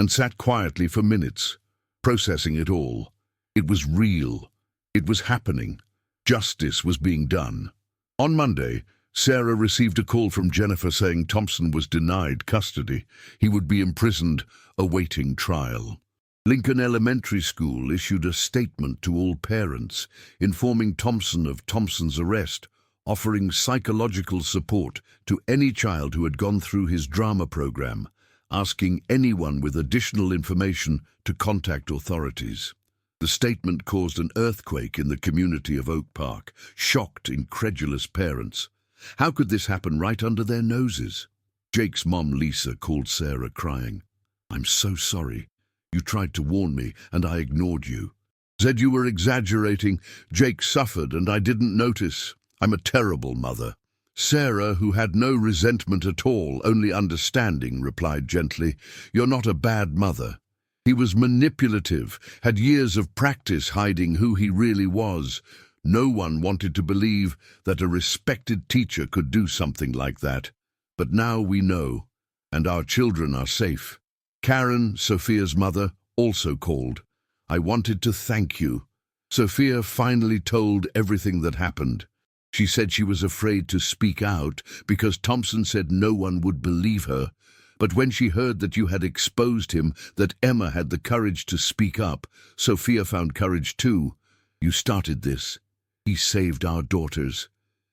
and sat quietly for minutes, processing it all. It was real. It was happening. Justice was being done. On Monday, Sarah received a call from Jennifer saying Thompson was denied custody. He would be imprisoned, awaiting trial. Lincoln Elementary School issued a statement to all parents, informing Thompson of Thompson's arrest, offering psychological support to any child who had gone through his drama program, asking anyone with additional information to contact authorities. The statement caused an earthquake in the community of Oak Park, shocked incredulous parents. How could this happen right under their noses? Jake's mom, Lisa, called Sarah crying. "I'm so sorry. You tried to warn me, and I ignored you. Said you were exaggerating. Jake suffered, and I didn't notice. I'm a terrible mother." Sarah, who had no resentment at all, only understanding, replied gently, "You're not a bad mother. He was manipulative, had years of practice hiding who he really was. No one wanted to believe that a respected teacher could do something like that. But now we know, and our children are safe." Karen, Sophia's mother, also called. "I wanted to thank you." Sophia finally told everything that happened. She said she was afraid to speak out because Thompson said no one would believe her. But when she heard that you had exposed him, that Emma had the courage to speak up, Sophia found courage too. "You started this. He saved our daughters."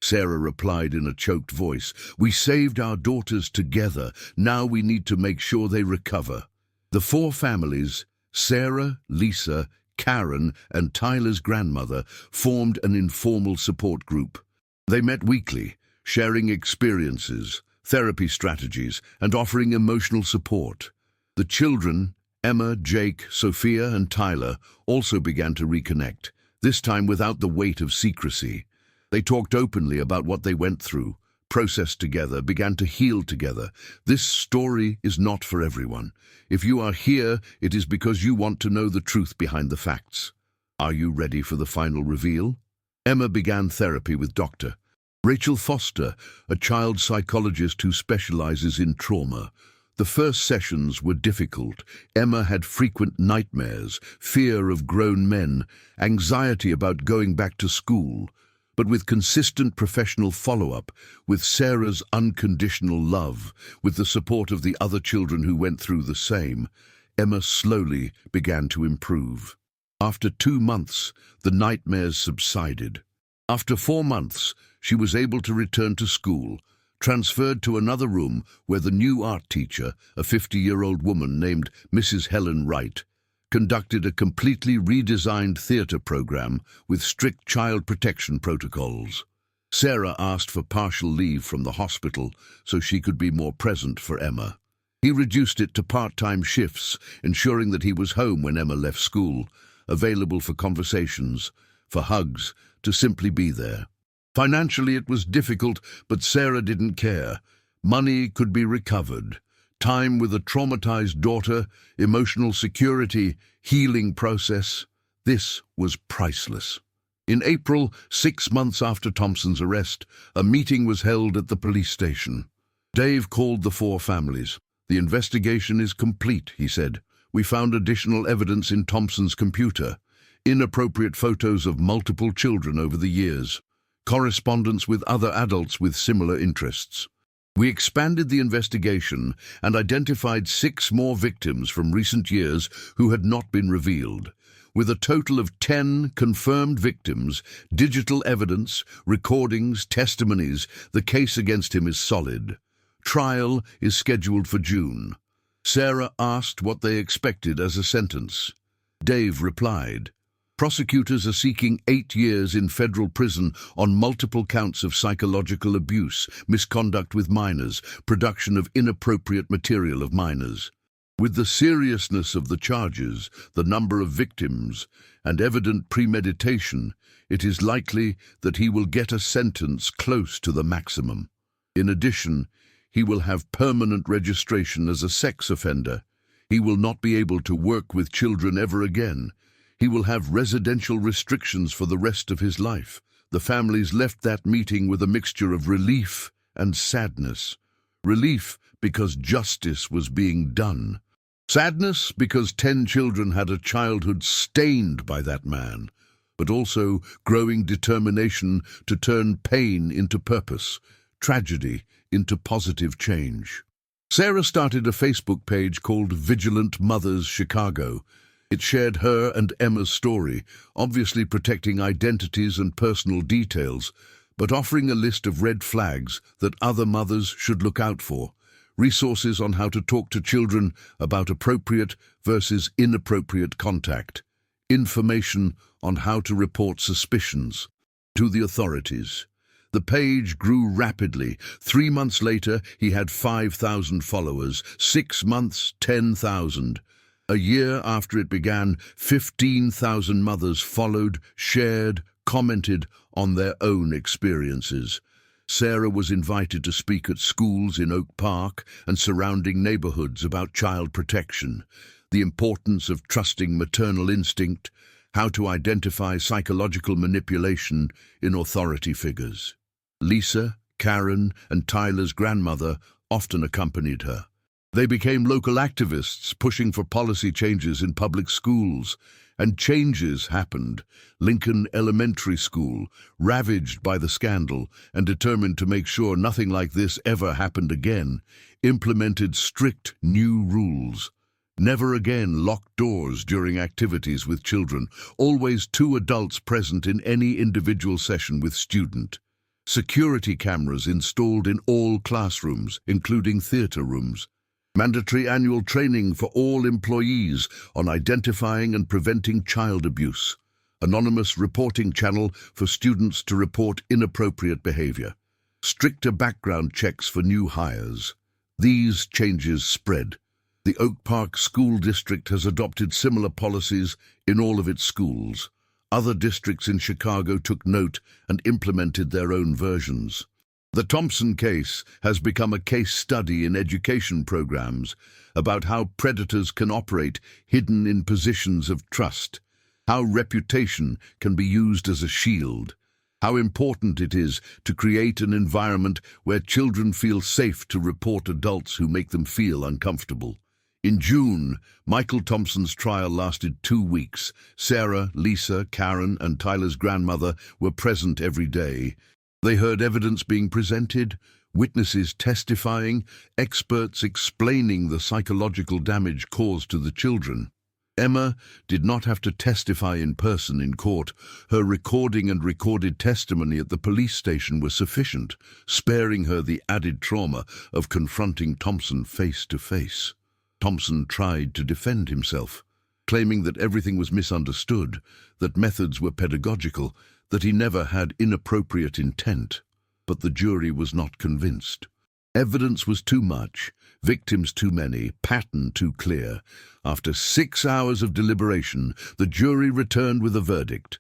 Sarah replied in a choked voice. "We saved our daughters together. Now we need to make sure they recover." The four families, Sarah, Lisa, Karen, and Tyler's grandmother, formed an informal support group. They met weekly, sharing experiences, therapy strategies, and offering emotional support. The children, Emma, Jake, Sophia, and Tyler, also began to reconnect, this time without the weight of secrecy. They talked openly about what they went through, processed together, began to heal together. This story is not for everyone. If you are here, it is because you want to know the truth behind the facts. Are you ready for the final reveal? Emma began therapy with Dr. Rachel Foster, a child psychologist who specializes in trauma. The first sessions were difficult. Emma had frequent nightmares, fear of grown men, anxiety about going back to school. But with consistent professional follow-up, with Sarah's unconditional love, with the support of the other children who went through the same, Emma slowly began to improve. After 2 months, the nightmares subsided. After 4 months, she was able to return to school, transferred to another room where the new art teacher, a 50-year-old woman named Mrs. Helen Wright, conducted a completely redesigned theatre program with strict child protection protocols. Sarah asked for partial leave from the hospital so she could be more present for Emma. He reduced it to part-time shifts, ensuring that he was home when Emma left school, available for conversations, for hugs, to simply be there. Financially, it was difficult, but Sarah didn't care. Money could be recovered. Time with a traumatized daughter, emotional security, healing process. This was priceless. In April, 6 months after Thompson's arrest, a meeting was held at the police station. Dave called the 4 families. "The investigation is complete," he said. "We found additional evidence in Thompson's computer. Inappropriate photos of multiple children over the years. Correspondence with other adults with similar interests. We expanded the investigation and identified 6 more victims from recent years who had not been revealed. With a total of 10 confirmed victims, digital evidence, recordings, testimonies, the case against him is solid. Trial is scheduled for June." Sarah asked what they expected as a sentence. Dave replied, "Prosecutors are seeking 8 years in federal prison on multiple counts of psychological abuse, misconduct with minors, production of inappropriate material of minors. With the seriousness of the charges, the number of victims, and evident premeditation, it is likely that he will get a sentence close to the maximum. In addition, he will have permanent registration as a sex offender. He will not be able to work with children ever again. He will have residential restrictions for the rest of his life." The families left that meeting with a mixture of relief and sadness. Relief because justice was being done. Sadness because 10 children had a childhood stained by that man, but also growing determination to turn pain into purpose, tragedy into positive change. Sarah started a Facebook page called Vigilant Mothers Chicago. It shared her and Emma's story, obviously protecting identities and personal details, but offering a list of red flags that other mothers should look out for, resources on how to talk to children about appropriate versus inappropriate contact, information on how to report suspicions to the authorities. The page grew rapidly. 3 months later, he had 5,000 followers. 6 months, 10,000. A year after it began, 15,000 mothers followed, shared, commented on their own experiences. Sarah was invited to speak at schools in Oak Park and surrounding neighborhoods about child protection, the importance of trusting maternal instinct, how to identify psychological manipulation in authority figures. Lisa, Karen, and Tyler's grandmother often accompanied her. They became local activists, pushing for policy changes in public schools. And changes happened. Lincoln Elementary School, ravaged by the scandal and determined to make sure nothing like this ever happened again, implemented strict new rules. Never again locked doors during activities with children, always 2 adults present in any individual session with student. security cameras installed in all classrooms, including theatre rooms, mandatory annual training for all employees on identifying and preventing child abuse, anonymous reporting channel for students to report inappropriate behavior, stricter background checks for new hires. These changes spread. The Oak Park School District has adopted similar policies in all of its schools. Other districts in Chicago took note and implemented their own versions. The Thompson case has become a case study in education programs about how predators can operate hidden in positions of trust, how reputation can be used as a shield, how important it is to create an environment where children feel safe to report adults who make them feel uncomfortable. In June, Michael Thompson's trial lasted 2 weeks. Sarah, Lisa, Karen, and Tyler's grandmother were present every day. They heard evidence being presented, witnesses testifying, experts explaining the psychological damage caused to the children. Emma did not have to testify in person in court. Her recording and recorded testimony at the police station were sufficient, sparing her the added trauma of confronting Thompson face to face. Thompson tried to defend himself, claiming that everything was misunderstood, that methods were pedagogical, that he never had inappropriate intent. But the jury was not convinced. Evidence was too much, victims too many, pattern too clear. After 6 hours of deliberation, the jury returned with a verdict.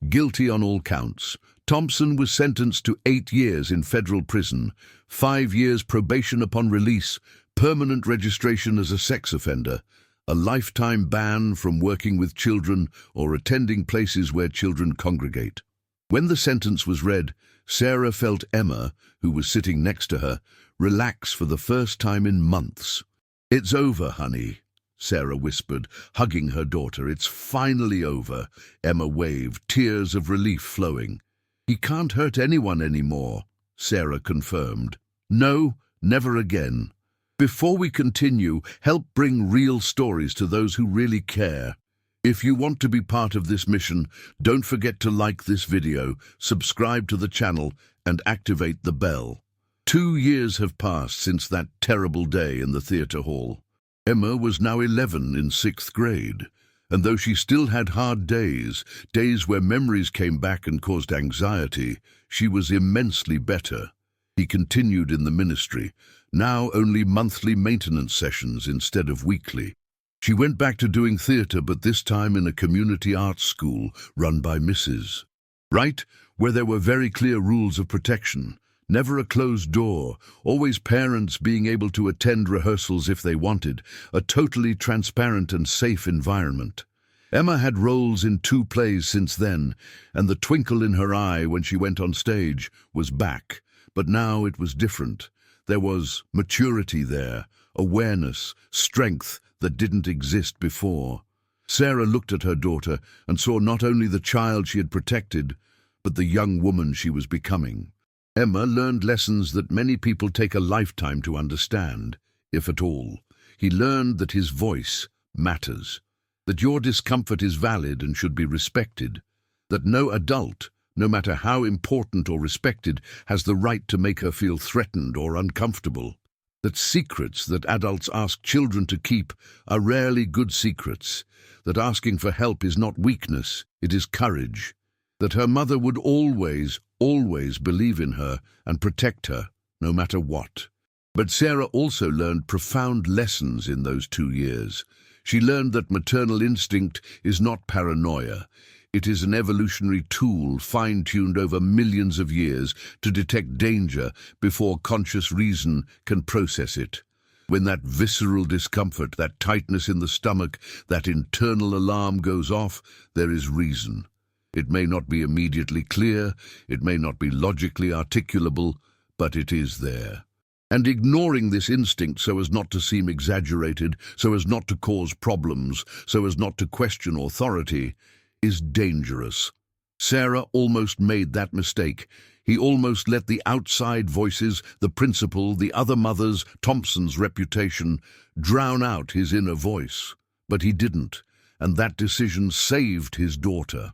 Guilty on all counts. Thompson was sentenced to 8 years in federal prison, 5 years probation upon release, permanent registration as a sex offender, a lifetime ban from working with children or attending places where children congregate. When the sentence was read, Sarah felt Emma, who was sitting next to her, relax for the first time in months. "It's over, honey," Sarah whispered, hugging her daughter. "It's finally over," Emma waved, tears of relief flowing. "He can't hurt anyone anymore," Sarah confirmed. "No, never again." Before we continue, help bring real stories to those who really care. If you want to be part of this mission, don't forget to like this video, subscribe to the channel, and activate the bell. 2 years have passed since that terrible day in the theatre hall. Emma was now 11 in 6th grade, and though she still had hard days, days where memories came back and caused anxiety, she was immensely better. He continued in the ministry, now only monthly maintenance sessions instead of weekly. She went back to doing theatre, but this time in a community arts school run by Mrs. Wright, where there were very clear rules of protection. Never a closed door, always parents being able to attend rehearsals if they wanted, a totally transparent and safe environment. Emma had roles in 2 plays since then, and the twinkle in her eye when she went on stage was back. But now it was different. There was maturity there, awareness, strength that didn't exist before. Sarah looked at her daughter and saw not only the child she had protected, but the young woman she was becoming. Emma learned lessons that many people take a lifetime to understand, if at all. He learned that his voice matters, that your discomfort is valid and should be respected, that no adult, no matter how important or respected, has the right to make her feel threatened or uncomfortable. That secrets that adults ask children to keep are rarely good secrets. That asking for help is not weakness, it is courage. That her mother would always believe in her and protect her, no matter what. But Sarah also learned profound lessons in those 2 years. She learned that maternal instinct is not paranoia. It is an evolutionary tool fine-tuned over millions of years to detect danger before conscious reason can process it. When that visceral discomfort, that tightness in the stomach, that internal alarm goes off, there is reason. It may not be immediately clear, it may not be logically articulable, but it is there. And ignoring this instinct so as not to seem exaggerated, so as not to cause problems, so as not to question authority, is dangerous. Sarah almost made that mistake. He almost let the outside voices, the principal, the other mothers, Thompson's reputation, drown out his inner voice. But he didn't, and that decision saved his daughter.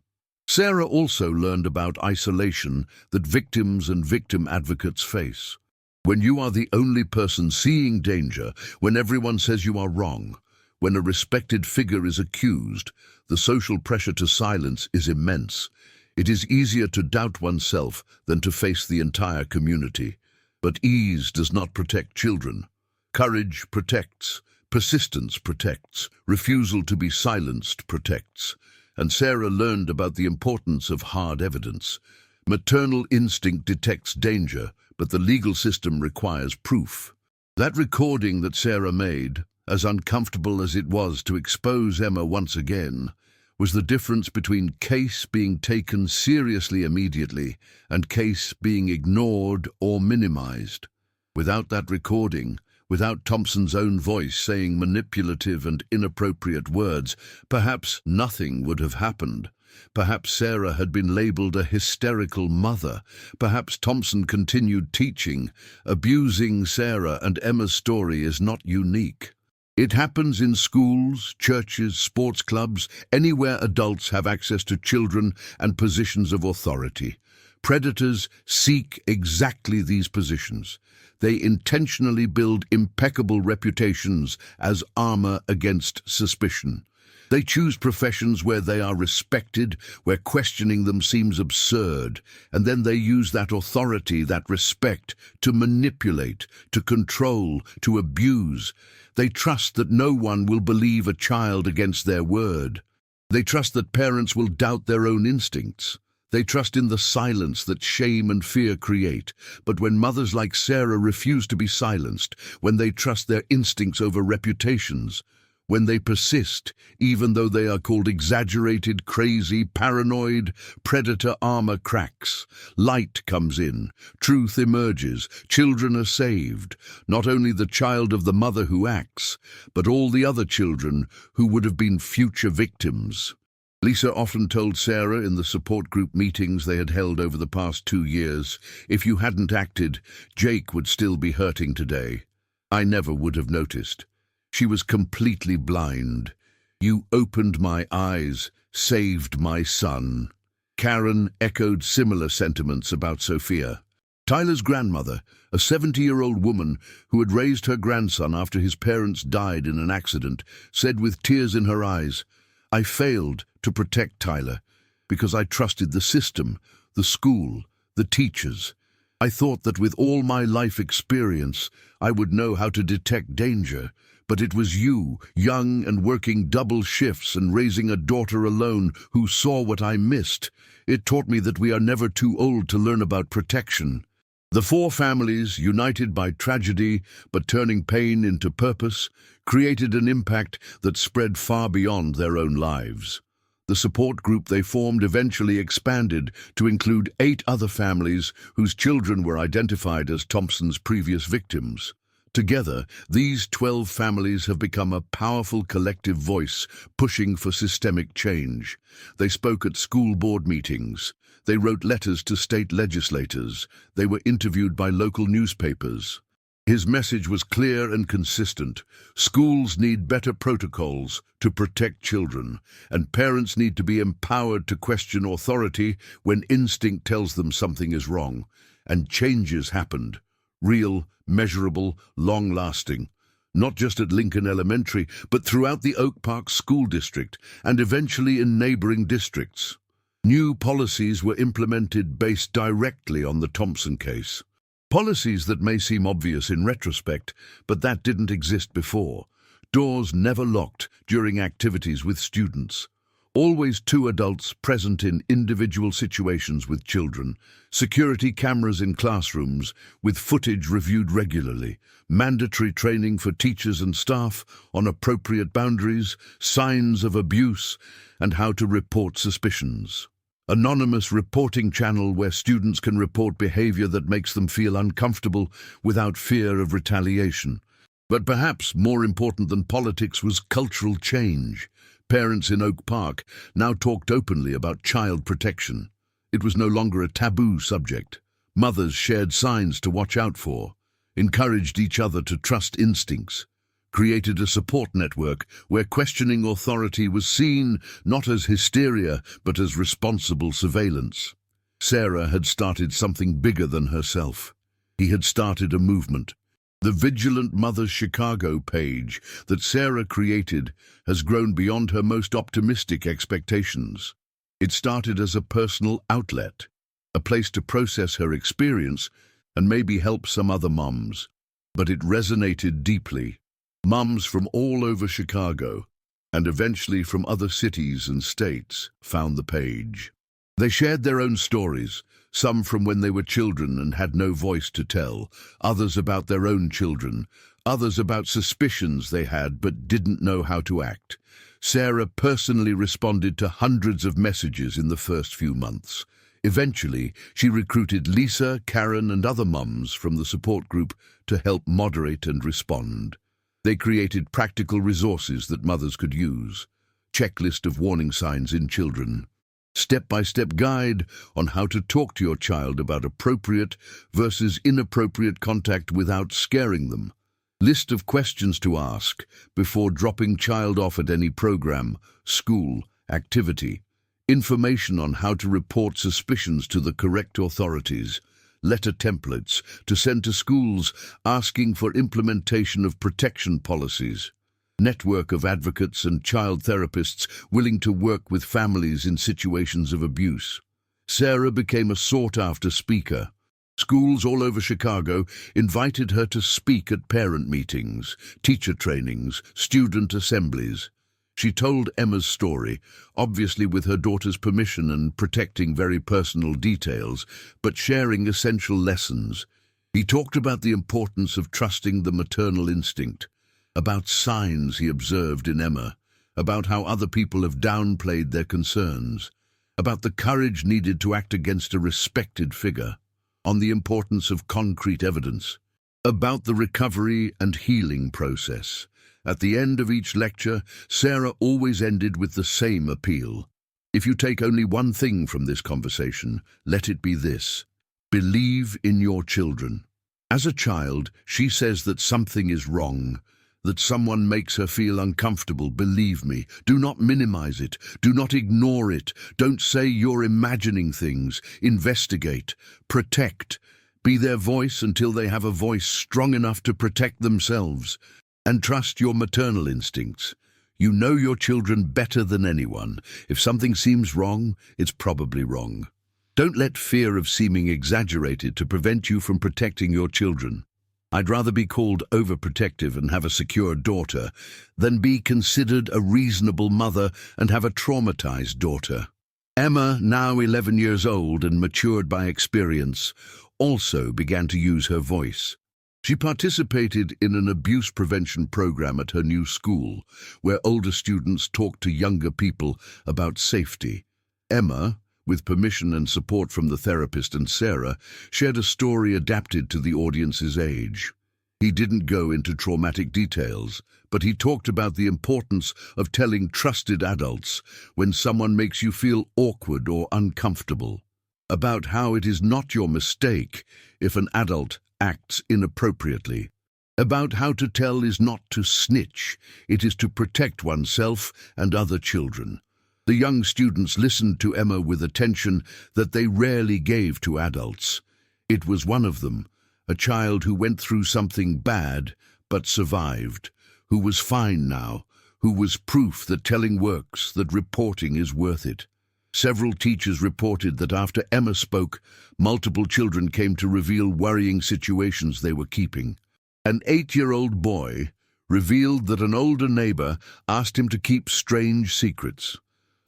Sarah also learned about isolation that victims and victim advocates face. When you are the only person seeing danger, when everyone says you are wrong, when a respected figure is accused, the social pressure to silence is immense. It is easier to doubt oneself than to face the entire community. But ease does not protect children. Courage protects, persistence protects, refusal to be silenced protects. And Sarah learned about the importance of hard evidence. Maternal instinct detects danger, but the legal system requires proof. That recording that Sarah made, as uncomfortable as it was to expose Emma once again, was the difference between case being taken seriously immediately and case being ignored or minimized. Without that recording, without Thompson's own voice saying manipulative and inappropriate words, perhaps nothing would have happened. Perhaps Sarah had been labeled a hysterical mother. Perhaps Thompson continued teaching. Abusing Sarah and Emma's story is not unique. It happens in schools, churches, sports clubs, anywhere adults have access to children and positions of authority. Predators seek exactly these positions. They intentionally build impeccable reputations as armor against suspicion. They choose professions where they are respected, where questioning them seems absurd, and then they use that authority, that respect, to manipulate, to control, to abuse. They trust that no one will believe a child against their word. They trust that parents will doubt their own instincts. They trust in the silence that shame and fear create. But when mothers like Sarah refuse to be silenced, when they trust their instincts over reputations, when they persist, even though they are called exaggerated, crazy, paranoid, predator, armor cracks. Light comes in, truth emerges, children are saved. Not only the child of the mother who acts, but all the other children who would have been future victims. Lisa often told Sarah in the support group meetings they had held over the past 2 years, if you hadn't acted, Jake would still be hurting today. I never would have noticed. She was completely blind. You opened my eyes, saved my son. Karen echoed similar sentiments about Sophia. Tyler's grandmother, a 70-year-old woman who had raised her grandson after his parents died in an accident, said with tears in her eyes, I failed to protect Tyler because I trusted the system, the school, the teachers. I thought that with all my life experience, I would know how to detect danger. But it was you, young and working double shifts and raising a daughter alone, who saw what I missed. It taught me that we are never too old to learn about protection. The 4 families, united by tragedy but turning pain into purpose, created an impact that spread far beyond their own lives. The support group they formed eventually expanded to include 8 other families whose children were identified as Thompson's previous victims. Together, these 12 families have become a powerful collective voice pushing for systemic change. They spoke at school board meetings. They wrote letters to state legislators. They were interviewed by local newspapers. His message was clear and consistent. Schools need better protocols to protect children, and parents need to be empowered to question authority when instinct tells them something is wrong. And changes happened. Real, measurable, long-lasting. Not just at Lincoln Elementary, but throughout the Oak Park School District and eventually in neighboring districts. New policies were implemented based directly on the Thompson case. Policies that may seem obvious in retrospect, but that didn't exist before. Doors never locked during activities with students. Always 2 adults present in individual situations with children. Security cameras in classrooms with footage reviewed regularly. Mandatory training for teachers and staff on appropriate boundaries, signs of abuse, and how to report suspicions. Anonymous reporting channel where students can report behavior that makes them feel uncomfortable without fear of retaliation. But perhaps more important than politics was cultural change. Parents in Oak Park now talked openly about child protection. It was no longer a taboo subject. Mothers shared signs to watch out for, encouraged each other to trust instincts. created a support network where questioning authority was seen not as hysteria but as responsible surveillance. Sarah had started something bigger than herself. He had started a movement. The Vigilant Mothers Chicago page that Sarah created has grown beyond her most optimistic expectations. It started as a personal outlet, a place to process her experience and maybe help some other moms. But it resonated deeply. Moms from all over Chicago, and eventually from other cities and states, found the page. They shared their own stories, some from when they were children and had no voice to tell, others about their own children, others about suspicions they had but didn't know how to act. Sarah personally responded to hundreds of messages in the first few months. Eventually, she recruited Lisa, Karen, and other mums from the support group to help moderate and respond. They created practical resources that mothers could use, checklist of warning signs in children, step-by-step guide on how to talk to your child about appropriate versus inappropriate contact without scaring them, list of questions to ask before dropping child off at any program, school, activity, information on how to report suspicions to the correct authorities, letter templates to send to schools asking for implementation of protection policies, network of advocates and child therapists willing to work with families in situations of abuse. Sarah became a sought-after speaker. Schools all over Chicago invited her to speak at parent meetings, teacher trainings, student assemblies. She told Emma's story, obviously with her daughter's permission and protecting very personal details, but sharing essential lessons. He talked about the importance of trusting the maternal instinct, about signs he observed in Emma, about how other people have downplayed their concerns, about the courage needed to act against a respected figure, on the importance of concrete evidence, about the recovery and healing process. At the end of each lecture, Sarah always ended with the same appeal. If you take only one thing from this conversation, let it be this: believe in your children. As a child, she says that something is wrong, that someone makes her feel uncomfortable. Believe me. Do not minimize it. Do not ignore it. Don't say you're imagining things. Investigate. Protect. Be their voice until they have a voice strong enough to protect themselves. And trust your maternal instincts. You know your children better than anyone. If something seems wrong, it's probably wrong. Don't let fear of seeming exaggerated to prevent you from protecting your children. I'd rather be called overprotective and have a secure daughter than be considered a reasonable mother and have a traumatized daughter. Emma, now 11 years old and matured by experience, also began to use her voice. She participated in an abuse prevention program at her new school, where older students talked to younger people about safety. Emma, with permission and support from the therapist and Sarah, shared a story adapted to the audience's age. He didn't go into traumatic details, but he talked about the importance of telling trusted adults when someone makes you feel awkward or uncomfortable, about how it is not your mistake if an adult acts inappropriately, about how to tell is not to snitch, it is to protect oneself and other children. The young students listened to Emma with attention that they rarely gave to adults. It was one of them, a child who went through something bad but survived, who was fine now, who was proof that telling works, that reporting is worth it. Several teachers reported that after Emma spoke, multiple children came to reveal worrying situations they were keeping. An 8-year-old boy revealed that an older neighbor asked him to keep strange secrets.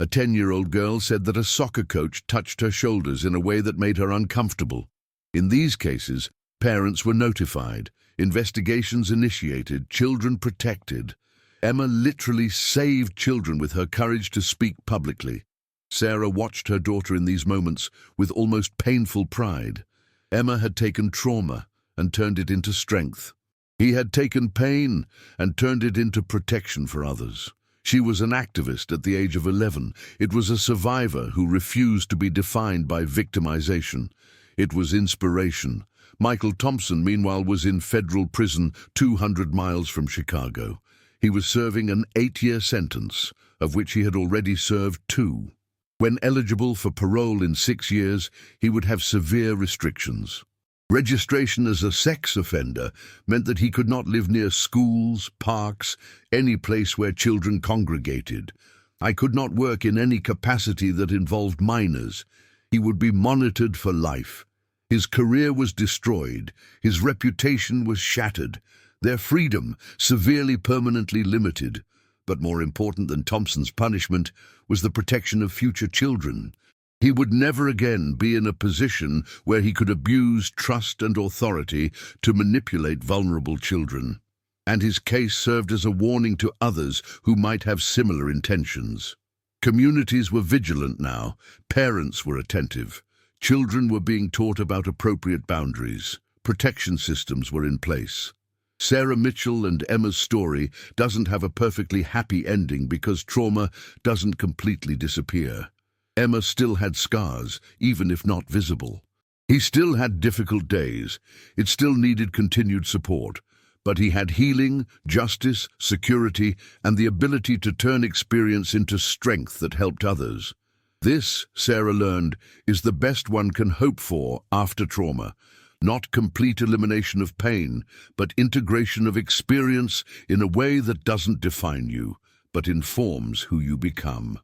A 10-year-old girl said that a soccer coach touched her shoulders in a way that made her uncomfortable. In these cases, parents were notified, investigations initiated, children protected. Emma literally saved children with her courage to speak publicly. Sarah watched her daughter in these moments with almost painful pride. Emma had taken trauma and turned it into strength. He had taken pain and turned it into protection for others. She was an activist at the age of 11. It was a survivor who refused to be defined by victimization. It was inspiration, Michael Thompson, meanwhile, was in federal prison 200 miles from Chicago. He was serving an 8-year sentence, of which he had already served 2. When eligible for parole in 6 years, he would have severe restrictions. Registration as a sex offender meant that he could not live near schools, parks, any place where children congregated. I could not work in any capacity that involved minors. He would be monitored for life. His career was destroyed. His reputation was shattered. Their freedom severely permanently limited. But more important than Thompson's punishment was the protection of future children. He would never again be in a position where he could abuse trust and authority to manipulate vulnerable children. And his case served as a warning to others who might have similar intentions. Communities were vigilant now. Parents were attentive. Children were being taught about appropriate boundaries. Protection systems were in place. Sarah Mitchell and Emma's story doesn't have a perfectly happy ending because trauma doesn't completely disappear. Emma still had scars, even if not visible. He still had difficult days. It still needed continued support. But he had healing, justice, security, and the ability to turn experience into strength that helped others. This, Sarah learned, is the best one can hope for after trauma. Not complete elimination of pain, but integration of experience in a way that doesn't define you, but informs who you become.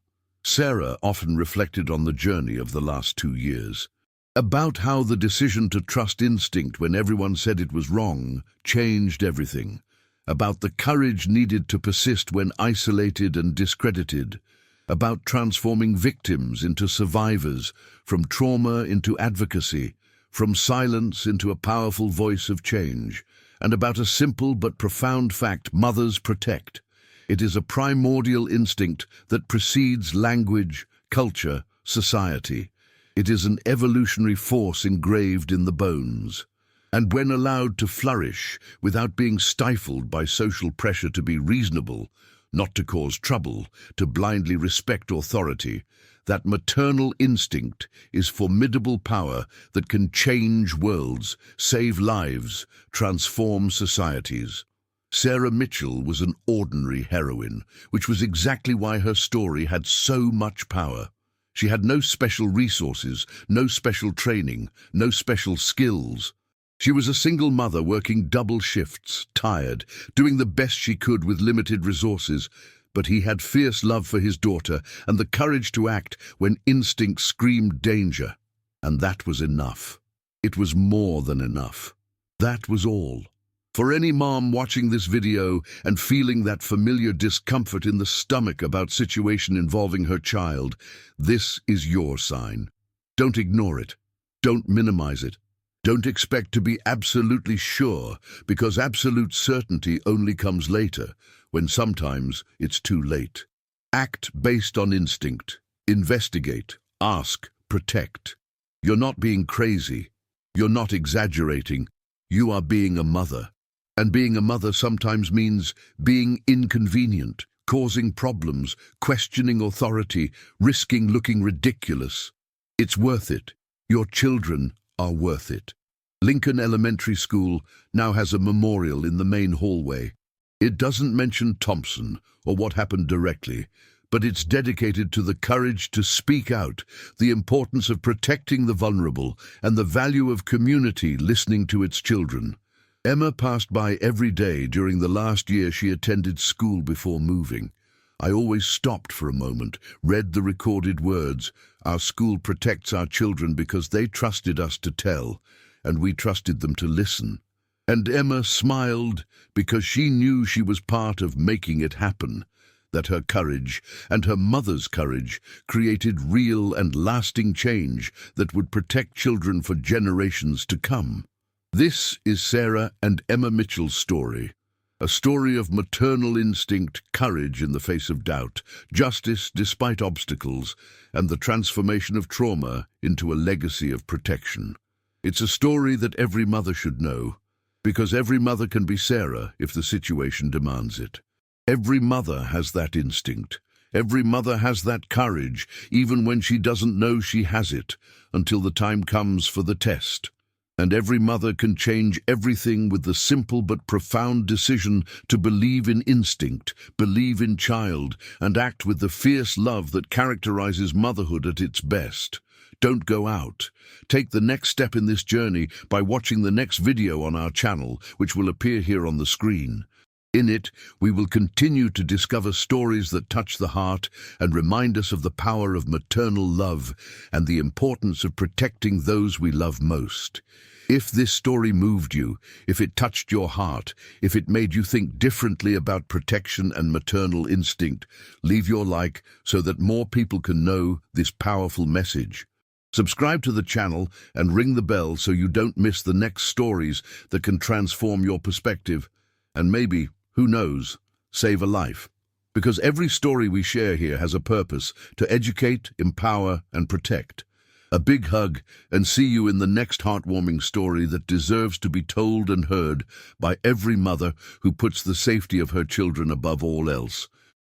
Sarah often reflected on the journey of the last 2 years, about how the decision to trust instinct when everyone said it was wrong changed everything, about the courage needed to persist when isolated and discredited, about transforming victims into survivors, from trauma into advocacy, from silence into a powerful voice of change, and about a simple but profound fact: mothers protect. It is a primordial instinct that precedes language, culture, society. It is an evolutionary force engraved in the bones. And when allowed to flourish without being stifled by social pressure to be reasonable, not to cause trouble, to blindly respect authority, that maternal instinct is formidable power that can change worlds, save lives, transform societies. Sarah Mitchell was an ordinary heroine, which was exactly why her story had so much power. She had no special resources, no special training, no special skills. She was a single mother working double shifts, tired, doing the best she could with limited resources, but he had fierce love for his daughter and the courage to act when instinct screamed danger. And that was enough. It was more than enough. That was all. For any mom watching this video and feeling that familiar discomfort in the stomach about situation involving her child, this is your sign. Don't ignore it. Don't minimize it. Don't expect to be absolutely sure, because absolute certainty only comes later, when sometimes it's too late. Act based on instinct. Investigate. Ask. Protect. You're not being crazy. You're not exaggerating. You are being a mother. And being a mother sometimes means being inconvenient, causing problems, questioning authority, risking looking ridiculous. It's worth it. Your children are worth it. Lincoln Elementary School now has a memorial in the main hallway. It doesn't mention Thompson or what happened directly, but it's dedicated to the courage to speak out, the importance of protecting the vulnerable, and the value of community listening to its children. Emma passed by every day during the last year she attended school before moving. I always stopped for a moment, read the recorded words: "Our school protects our children because they trusted us to tell, and we trusted them to listen." And Emma smiled because she knew she was part of making it happen, that her courage and her mother's courage created real and lasting change that would protect children for generations to come. This is Sarah and Emma Mitchell's story. A story of maternal instinct, courage in the face of doubt, justice despite obstacles, and the transformation of trauma into a legacy of protection. It's a story that every mother should know, because every mother can be Sarah if the situation demands it. Every mother has that instinct. Every mother has that courage, even when she doesn't know she has it, until the time comes for the test. And every mother can change everything with the simple but profound decision to believe in instinct, believe in child, and act with the fierce love that characterizes motherhood at its best. Don't go out. Take the next step in this journey by watching the next video on our channel, which will appear here on the screen. In it, we will continue to discover stories that touch the heart and remind us of the power of maternal love and the importance of protecting those we love most. If this story moved you, if it touched your heart, if it made you think differently about protection and maternal instinct, leave your like so that more people can know this powerful message. Subscribe to the channel and ring the bell so you don't miss the next stories that can transform your perspective and maybe, who knows, save a life. Because every story we share here has a purpose to educate, empower, and protect. A big hug, and see you in the next heartwarming story that deserves to be told and heard by every mother who puts the safety of her children above all else.